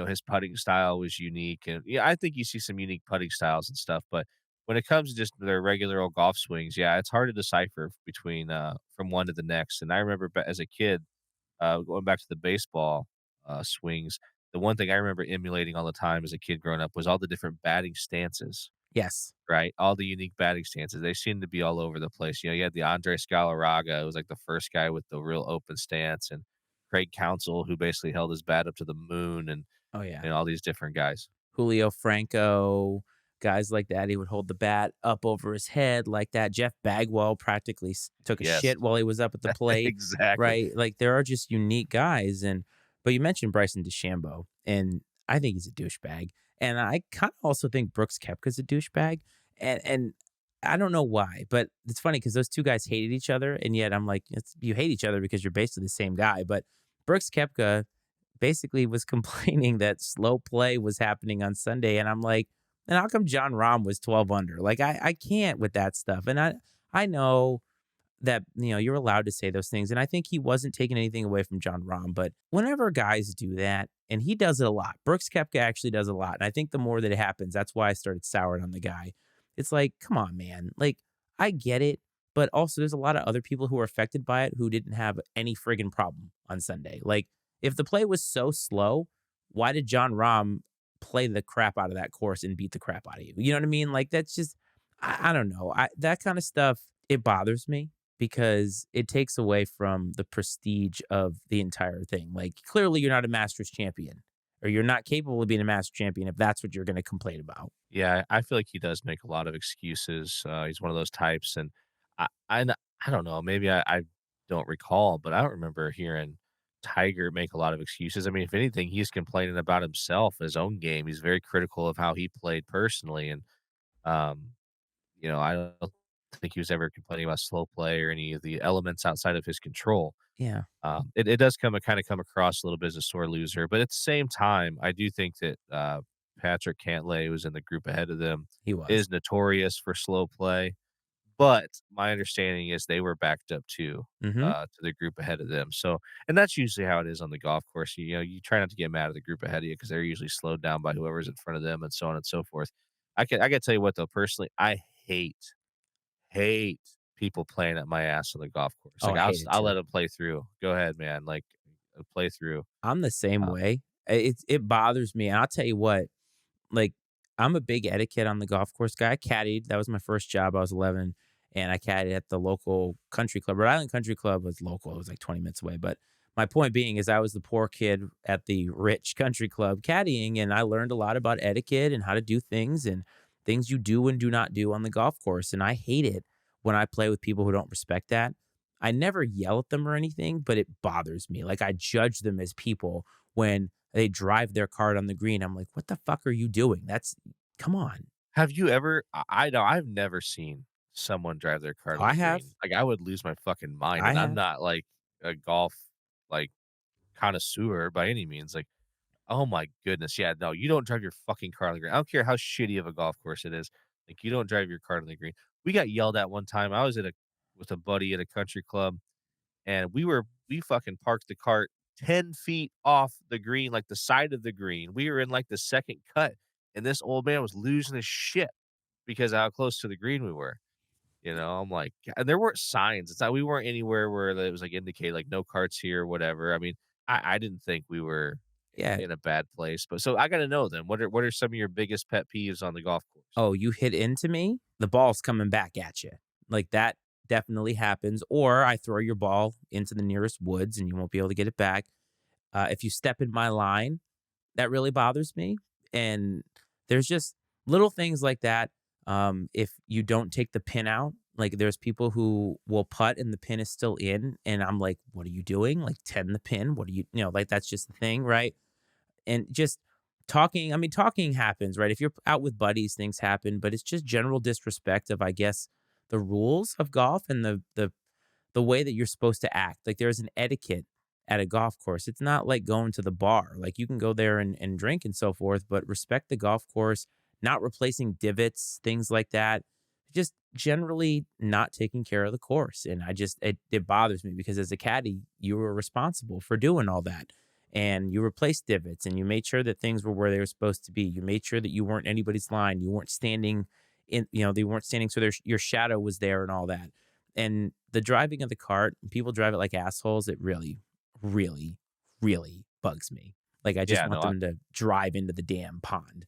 his putting style was unique. And yeah, I think you see some unique putting styles and stuff, but when it comes to just their regular old golf swings, yeah, it's hard to decipher between from one to the next. And I remember as a kid, going back to the baseball swings, the one thing I remember emulating all the time as a kid growing up was all the different batting stances, Yes. right? All the unique batting stances. They seem to be all over the place. You had the Andre Scalaraga, who was like the first guy with the real open stance, and Craig Counsell, who basically held his bat up to the moon, and Oh, yeah. all these different guys. Julio Franco, guys like that. He would hold the bat up over his head like that. Jeff Bagwell practically took a Yes, shit while he was up at the plate, exactly. right? Like there are just unique guys. And but you mentioned Bryson DeChambeau, and I think he's a douchebag. And I kind of also think Brooks Koepka's a douchebag. And I don't know why, but it's funny because those two guys hated each other, and yet I'm like, you hate each other because you're basically the same guy. But Brooks Koepka basically was complaining that slow play was happening on Sunday. And I'm like, and how come John Rahm was 12 under? Like, I can't with that stuff. And I know that, you're allowed to say those things. And I think he wasn't taking anything away from John Rahm. But whenever guys do that, and he does it a lot, Brooks Koepka actually does a lot. And I think the more that it happens, that's why I started souring on the guy. It's like, come on, man. Like, I get it. But also, there's a lot of other people who are affected by it who didn't have any friggin' problem on Sunday. Like, if the play was so slow, why did John Rahm play the crap out of that course and beat the crap out of you? You know what I mean? Like, that's just, I don't know. That kind of stuff, it bothers me because it takes away from the prestige of the entire thing. Like, clearly, you're not a Masters champion, or you're not capable of being a Master champion if that's what you're going to complain about. Yeah, I feel like he does make a lot of excuses. He's one of those types, and I don't know. Maybe I don't recall, but I don't remember hearing Tiger make a lot of excuses. I mean, if anything, he's complaining about himself, his own game. He's very critical of how he played personally, and um, I don't think he was ever complaining about slow play or any of the elements outside of his control. Yeah, It does kind of come across a little bit as a sore loser, but at the same time, I do think that Patrick Cantlay, who's in the group ahead of them, he was. is notorious for slow play. But my understanding is they were backed up too Hmm. to the group ahead of them. So, and that's usually how it is on the golf course. You try not to get mad at the group ahead of you because they're usually slowed down by whoever's in front of them, and so on and so forth. I can tell you what though, personally, I hate people playing at my ass on the golf course. Oh, Like, I hate it I'll let too. them play through. Go ahead, man, like, play through. I'm the same Uh, way. It bothers me, and I'll tell you what. Like, I'm a big etiquette on the golf course guy. I caddied. That was my first job. I was 11, and I caddied at the local country club. Rhode Island Country Club was local. It was like 20 minutes away. But my point being is I was the poor kid at the rich country club caddying, and I learned a lot about etiquette and how to do things and things you do and do not do on the golf course. And I hate it when I play with people who don't respect that. I never yell at them or anything, but it bothers me. Like, I judge them as people when they drive their cart on the green. I'm like, "What the fuck are you doing? That's come on." have you ever I know I've never seen someone drive their cart Oh, on I the have. green. Like, I would lose my fucking mind, I and I'm have. not, like, a golf, like, connoisseur by any means, like, oh my goodness, yeah, no, you don't drive your fucking car on the green. I don't care how shitty of a golf course it is, like, you don't drive your car on the green. We got yelled at one time. I was at a with a buddy at a country club, and we fucking parked the cart 10 feet off the green, like, the side of the green. We were in, like, the 2nd cut, and this old man was losing his shit because of how close to the green we were, I'm like and there weren't signs. It's not we weren't anywhere where it was, like, indicated, like, "No carts here," or whatever. I mean, I didn't think we were Yeah. in a bad place, but so I gotta know then, what are some of your biggest pet peeves on the golf course? Oh, you hit into me, the ball's coming back at you. Like, that definitely happens. Or I throw your ball into the nearest woods and you won't be able to get it back. If you step in my line, that really bothers me. And there's just little things like that. If you don't take the pin out, like, there's people who will putt and the pin is still in, and I'm like, "What are you doing? Like, 10 the pin. What are like, that's just the thing, right?" And just talking. I mean, talking happens, right? If you're out with buddies, things happen, but it's just general disrespect of, I guess, the rules of golf and the way that you're supposed to act. Like, there's an etiquette at a golf course. It's not like going to the bar. Like, you can go there and drink and so forth, but respect the golf course, not replacing divots, things like that. Just generally not taking care of the course. And it bothers me because as a caddy, you were responsible for doing all that. And you replaced divots and you made sure that things were where they were supposed to be. You made sure that you weren't anybody's line. You weren't standing they weren't standing so your shadow was there and all that. And the driving of the cart, people drive it like assholes. It really, really, really bugs me. Like, I just Yeah, want no, them to drive into the damn pond.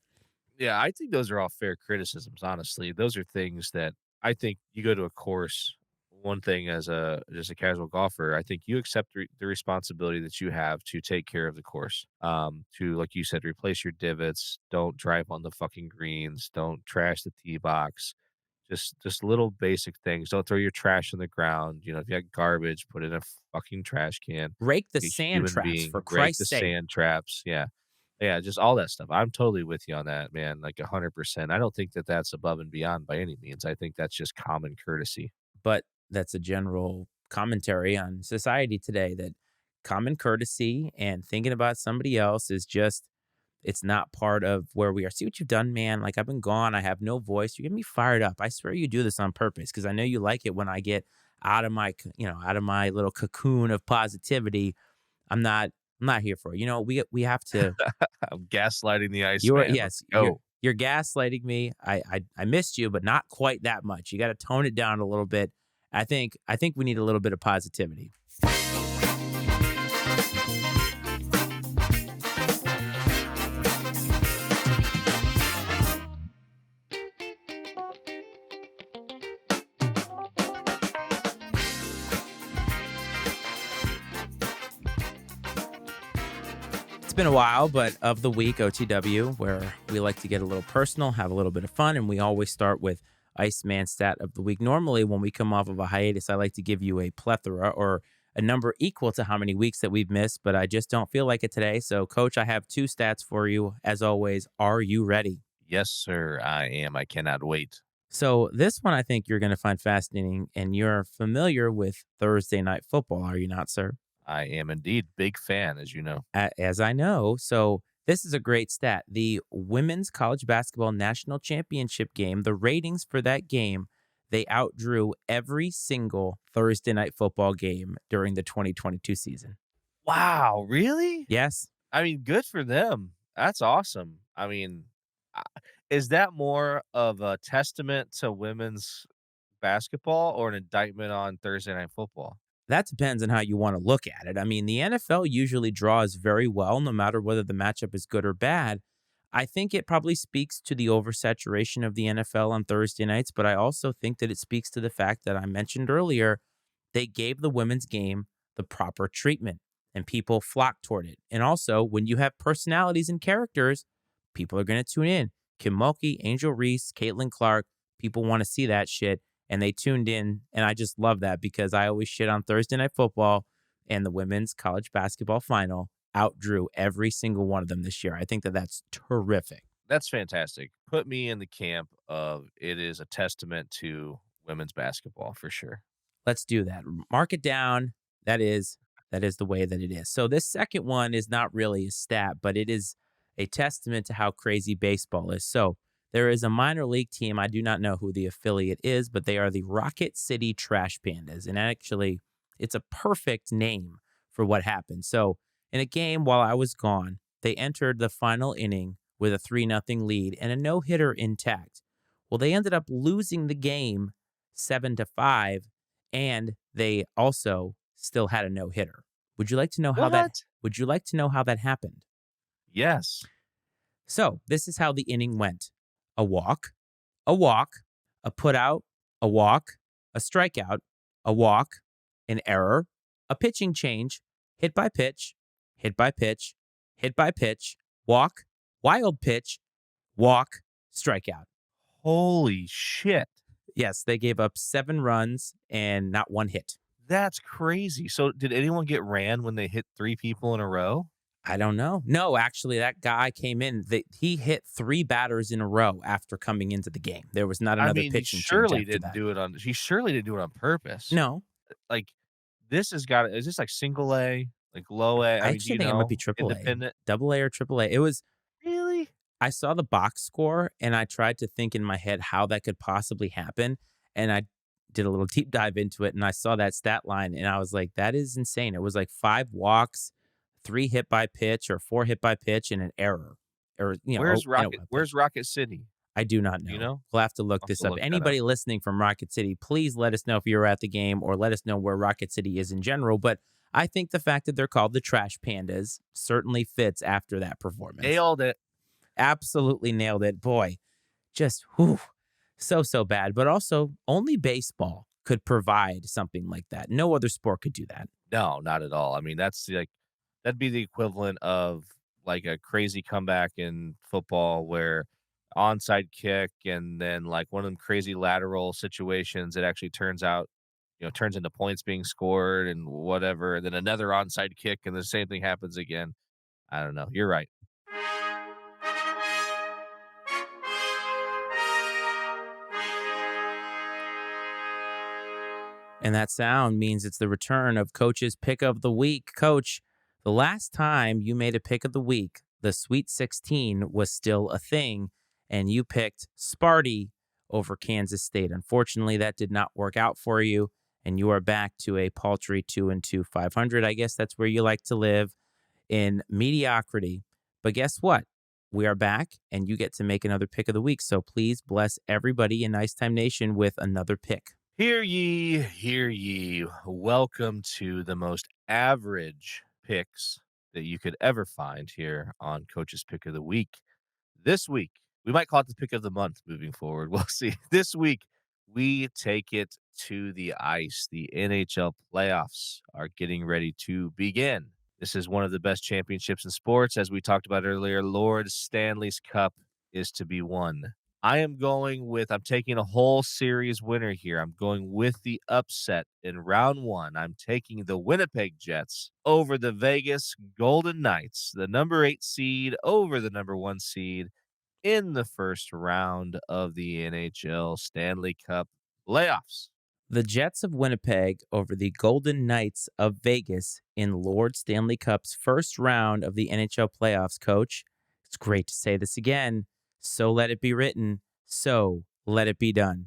yeah, I think those are all fair criticisms, honestly. Those are things that I think you go to a course, one thing as a just a casual golfer, I think you accept the responsibility that you have to take care of the course. To like you said, replace your divots, don't drive on the fucking greens, don't trash the tee box. Just little basic things. Don't throw your trash on the ground. If you got garbage, put it in a fucking trash can. Rake the Like a sand human traps, for being, rake the Christ's sake. sand traps. Yeah. Yeah, just all that stuff. I'm totally with you on that, man, like 100%. I don't think that that's above and beyond by any means. I think that's just common courtesy. But that's a general commentary on society today, that common courtesy and thinking about somebody else is just, it's not part of where we are. See what you've done, man. Like, I've been gone. I have no voice. You get me fired up. I swear you do this on purpose because I know you like it when I get out of my, out of my little cocoon of positivity. I'm not, I'm not here for it. We have to. I'm gaslighting the You're Iceman. Let's yes, you're go. you're gaslighting me. I missed you, but not quite that much. You got to tone it down a little bit. I think we need a little bit of positivity. It's been a while, but of the week, OTW, where we like to get a little personal, have a little bit of fun, and we always start with Iceman stat of the week. Normally, when we come off of a hiatus, I like to give you a plethora or a number equal to how many weeks that we've missed, but I just don't feel like it today. So, Coach, I have two stats for you. As always, are you ready? Yes, sir, I am. I cannot wait. So, this one I think you're going to find fascinating, and you're familiar with Thursday night football, are you not, sir? I am indeed big fan, as you know. As I know. So this is a great stat. The women's college basketball national championship game, the ratings for that game, they outdrew every single Thursday night football game during the 2022 season. Wow, really? Yes, I mean, good for them. That's awesome. I mean, uh, is that more of a testament to women's basketball or an indictment on Thursday Night Football? that depends on how you want to look at it. I mean, the NFL usually draws very well, no matter whether the matchup is good or bad. I think it probably speaks to the oversaturation of the NFL on Thursday nights, but I also think that it speaks to the fact that I mentioned earlier they gave the women's game the proper treatment and people flocked toward it. And also, when you have personalities and characters, people are going to tune in. Kim Mulkey, Angel Reese, Caitlin Clark, people want to see that shit. And they tuned in. And I just love that because I always shit on Thursday Night Football and the women's college basketball final outdrew every single one of them this year. I think that that's terrific. That's fantastic. Put me in the camp of it is a testament to women's basketball for sure. Let's do that. Mark it down. That is that is the way that it is. So this second one is not really a stat, but it is a testament to how crazy baseball is. So there is a minor league team. I do not know who the affiliate is, but they are the Rocket City Trash Pandas. And actually, it's a perfect name for what happened. So in a game while I was gone, they entered the final inning with a 3-0 lead and a no-hitter intact. Well, they ended up losing the game 7-5 and they also still had a no-hitter. Would you like to know how that What? would you like to know how that happened? Yes. So, this is how the inning went. A walk, a walk, a putout, a walk, a strikeout, a walk, an error, a pitching change, hit by pitch, hit by pitch, hit by pitch, walk, wild pitch, walk, strikeout. Holy shit. Yes, they gave up 7 runs and not one hit. That's crazy. So did anyone get ran when they hit 3 people in a row? I don't know. No, actually, that guy came in. He hit 3 batters in a row after coming into the game. There was not I another mean, pitching change after that. he surely didn't do it on purpose. No, Like, this has got is this like single A, like low A? I I mean, do actually you think it might be know? triple A, Independent? double A or triple A. It was. Really? I saw the box score and I tried to think in my head how that could possibly happen, and I did a little deep dive into it, and I saw that stat line, and I was like, that is insane. It was like 5 walks, 3 hit by pitch or 4 hit by pitch, and an error, or and a wild Where's pitch. Rocket City? I do not Do you know. know? We'll have to look I'll have this to up. look that up. Anybody listening from Rocket City, please let us know if you were at the game or let us know where Rocket City is in general. But I think the fact that they're called the Trash Pandas certainly fits after that performance. Nailed it. Absolutely nailed it. Boy, just whew, so bad. But also, only baseball could provide something like that. No other sport could do that. No, not at all. I mean, that'd be the equivalent of like a crazy comeback in football where onside kick and then like one of them crazy lateral situations it actually turns out, turns into points being scored and whatever, and then another onside kick and the same thing happens again. I don't know. You're right. And that sound means it's the return of Coach's pick of the week. Coach, the last time you made a pick of the week, the Sweet 16 was still a thing, and you picked Sparty over Kansas State. Unfortunately, that did not work out for you, and you are back to a paltry 2-2 500. I guess that's where you like to live in mediocrity. But guess what? We are back, and you get to make another pick of the week. So please bless everybody in Nice Time Nation with another pick. Hear ye, hear ye. Welcome to the most average picks that you could ever find here on Coach's Pick of the Week. This week, we might call it the pick of the month moving forward. We'll see. This week, we take it to the ice. The NHL playoffs are getting ready to begin. This is one of the best championships in sports. As we talked about earlier, Lord Stanley's Cup is to be won. I'm taking a whole series winner here. I'm going with the upset in round one. I'm taking the Winnipeg Jets over the Vegas Golden Knights, the number 8 seed over the number 1 seed in the first round of the NHL Stanley Cup playoffs. The Jets of Winnipeg over the Golden Knights of Vegas in Lord Stanley Cup's first round of the NHL playoffs, coach. It's great to say this again. So let it be written. So let it be done.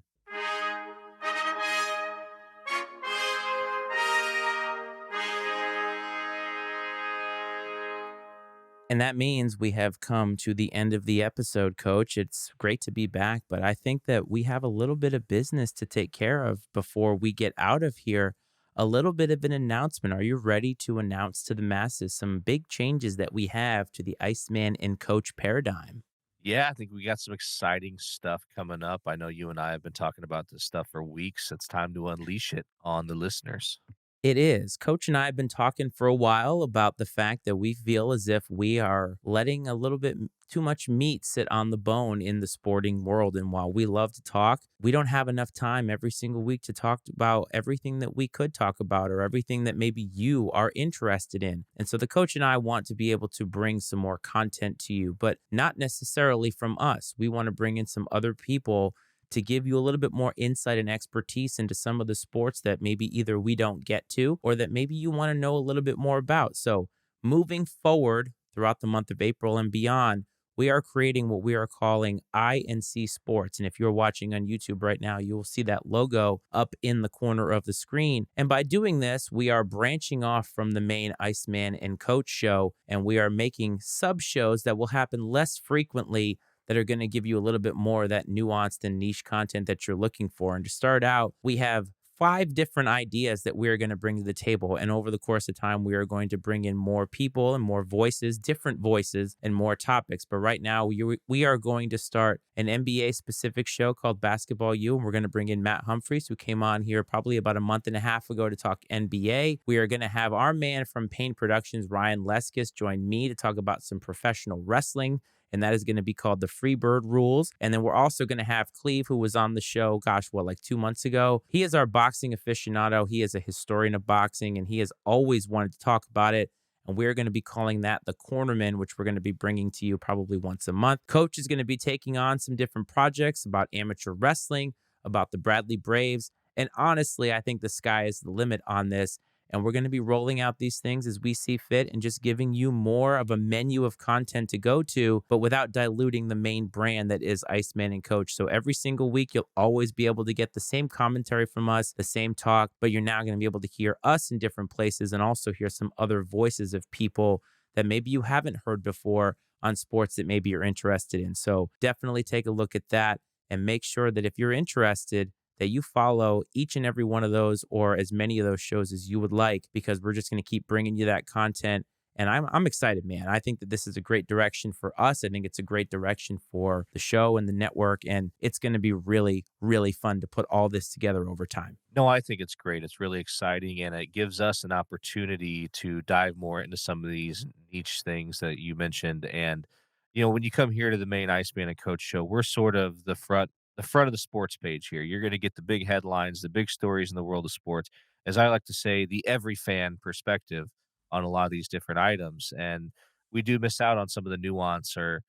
And that means we have come to the end of the episode, coach. It's great to be back, but I think that we have a little bit of business to take care of before we get out of here. A little bit of an announcement. Are you ready to announce to the masses some big changes that we have to the Iceman and coach paradigm? Yeah, I think we got some exciting stuff coming up. I know you and I have been talking about this stuff for weeks. It's time to unleash it on the listeners. It is. Coach and I have been talking for a while about the fact that we feel as if we are letting a little bit too much meat sit on the bone in the sporting world. And while we love to talk, we don't have enough time every single week to talk about everything that we could talk about or everything that maybe you are interested in. And so the coach and I want to be able to bring some more content to you, but not necessarily from us. We want to bring in some other people to give you a little bit more insight and expertise into some of the sports that maybe either we don't get to or that maybe you want to know a little bit more about. So, moving forward throughout the month of April and beyond, we are creating what we are calling INC Sports. And if you're watching on YouTube right now, you will see that logo up in the corner of the screen. And by doing this, we are branching off from the main Iceman and Coach show, and we are making sub shows that will happen less frequently that are going to give you a little bit more of that nuanced and niche content that you're looking for. And to start out, we have 5 different ideas that we are going to bring to the table. And over the course of time, we are going to bring in more people and more voices, different voices, and more topics. But right now, we are going to start an NBA specific show called Basketball U. And we're going to bring in Matt Humphreys, who came on here probably about a month and a half ago to talk NBA. We are going to have our man from Payne Productions, Ryan Leskis, join me to talk about some professional wrestling, and that is going to be called the Freebird Rules. And then we're also going to have Cleve, who was on the show, gosh, what, like 2 months ago? He is our boxing aficionado. He is a historian of boxing, and he has always wanted to talk about it. And we're going to be calling that the Cornerman, which we're going to be bringing to you probably once a month. Coach is going to be taking on some different projects about amateur wrestling, about the Bradley Braves. And honestly, I think the sky is the limit on this. And we're going to be rolling out these things as we see fit and just giving you more of a menu of content to go to, but without diluting the main brand that is Iceman and Coach. So every single week, you'll always be able to get the same commentary from us, the same talk, but you're now going to be able to hear us in different places and also hear some other voices of people that maybe you haven't heard before on sports that maybe you're interested in. So definitely take a look at that and make sure that if you're interested, that you follow each and every one of those or as many of those shows as you would like, because we're just going to keep bringing you that content. And I'm excited, man. I think that this is a great direction for us. I think it's a great direction for the show and the network. And it's going to be really, really fun to put all this together over time. No, I think it's great. It's really exciting, and it gives us an opportunity to dive more into some of these niche things that you mentioned. And when you come here to the main Iceman and Coach show, we're sort of the front of the sports page here. You're going to get the big headlines, the big stories in the world of sports. As I like to say, the every fan perspective on a lot of these different items. And we do miss out on some of the nuance or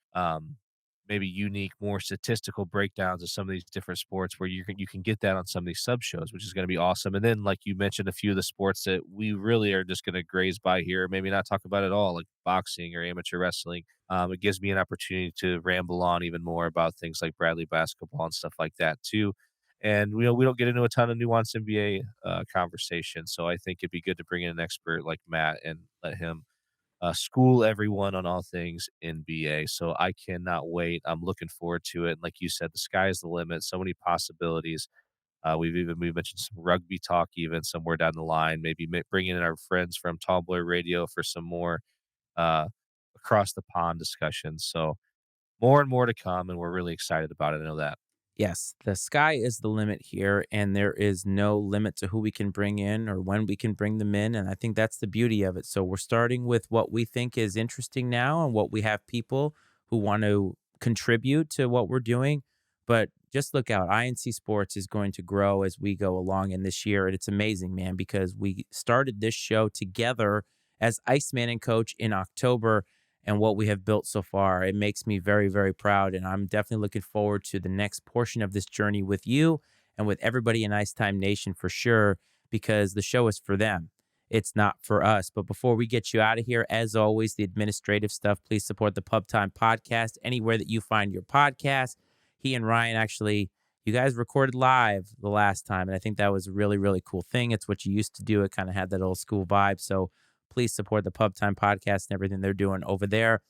maybe unique, more statistical breakdowns of some of these different sports where you can get that on some of these sub shows, which is going to be awesome. And then, like you mentioned, a few of the sports that we really are just going to graze by here, maybe not talk about at all, like boxing or amateur wrestling. It gives me an opportunity to ramble on even more about things like Bradley basketball and stuff like that too. And we don't get into a ton of nuanced NBA conversation, so I think it'd be good to bring in an expert like Matt and let him school everyone on all things NBA. So I cannot wait. I'm looking forward to it. Like you said, the sky is the limit. So many possibilities. We've mentioned some rugby talk even somewhere down the line. Maybe bringing in our friends from Tumblr Radio for some more uh, across the pond discussions. So more and more to come, and we're really excited about it. I know that. Yes, the sky is the limit here, and there is no limit to who we can bring in or when we can bring them in. And I think that's the beauty of it. So we're starting with what we think is interesting now and what we have people who want to contribute to what we're doing. But just look out, INC Sports is going to grow as we go along in this year. And it's amazing, man, because we started this show together as Iceman and Coach in October, and what we have built so far. It makes me very, very proud. And I'm definitely looking forward to the next portion of this journey with you and with everybody in Ice Time Nation for sure, because the show is for them. It's not for us. But before we get you out of here, as always, the administrative stuff, please support the Pub Time Podcast anywhere that you find your podcast. He and Ryan actually, you guys recorded live the last time. And I think that was a really, really cool thing. It's what you used to do. It kind of had that old school vibe. So please support the Pub Time Podcast and everything they're doing over there.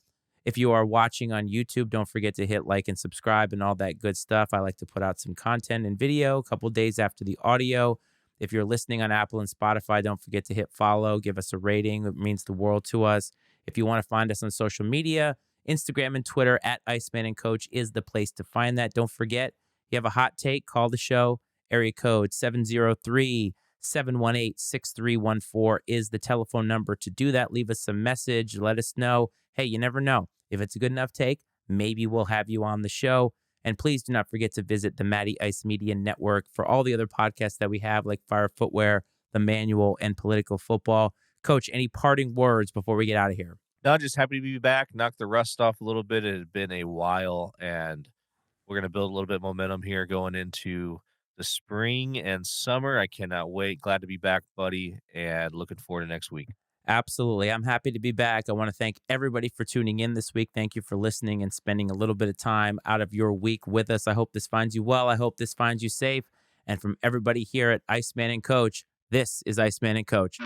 If you are watching on YouTube, don't forget to hit like and subscribe and all that good stuff. I like to put out some content and video a couple days after the audio. If you're listening on Apple and Spotify, don't forget to hit follow, give us a rating. It means the world to us. If you want to find us on social media, Instagram and Twitter at Iceman and Coach is the place to find that. Don't forget, you have a hot take, call the show. Area code 703-718-6314 is the telephone number to do that. Leave us a message. Let us know. Hey, you never know. If it's a good enough take, maybe we'll have you on the show. And please do not forget to visit the Matty Ice Media Network for all the other podcasts that we have, like Fire Footwear, The Manual, and Political Football. Coach, any parting words before we get out of here? No, just happy to be back, knock the rust off a little bit. It had been a while, and we're gonna build a little bit of momentum here going into the spring and summer. I cannot wait. Glad to be back, buddy, and looking forward to next week. Absolutely. I'm happy to be back. I want to thank everybody for tuning in this week. Thank you for listening and spending a little bit of time out of your week with us. I hope this finds you well. I hope this finds you safe. And from everybody here at Iceman and Coach, this is Iceman and Coach.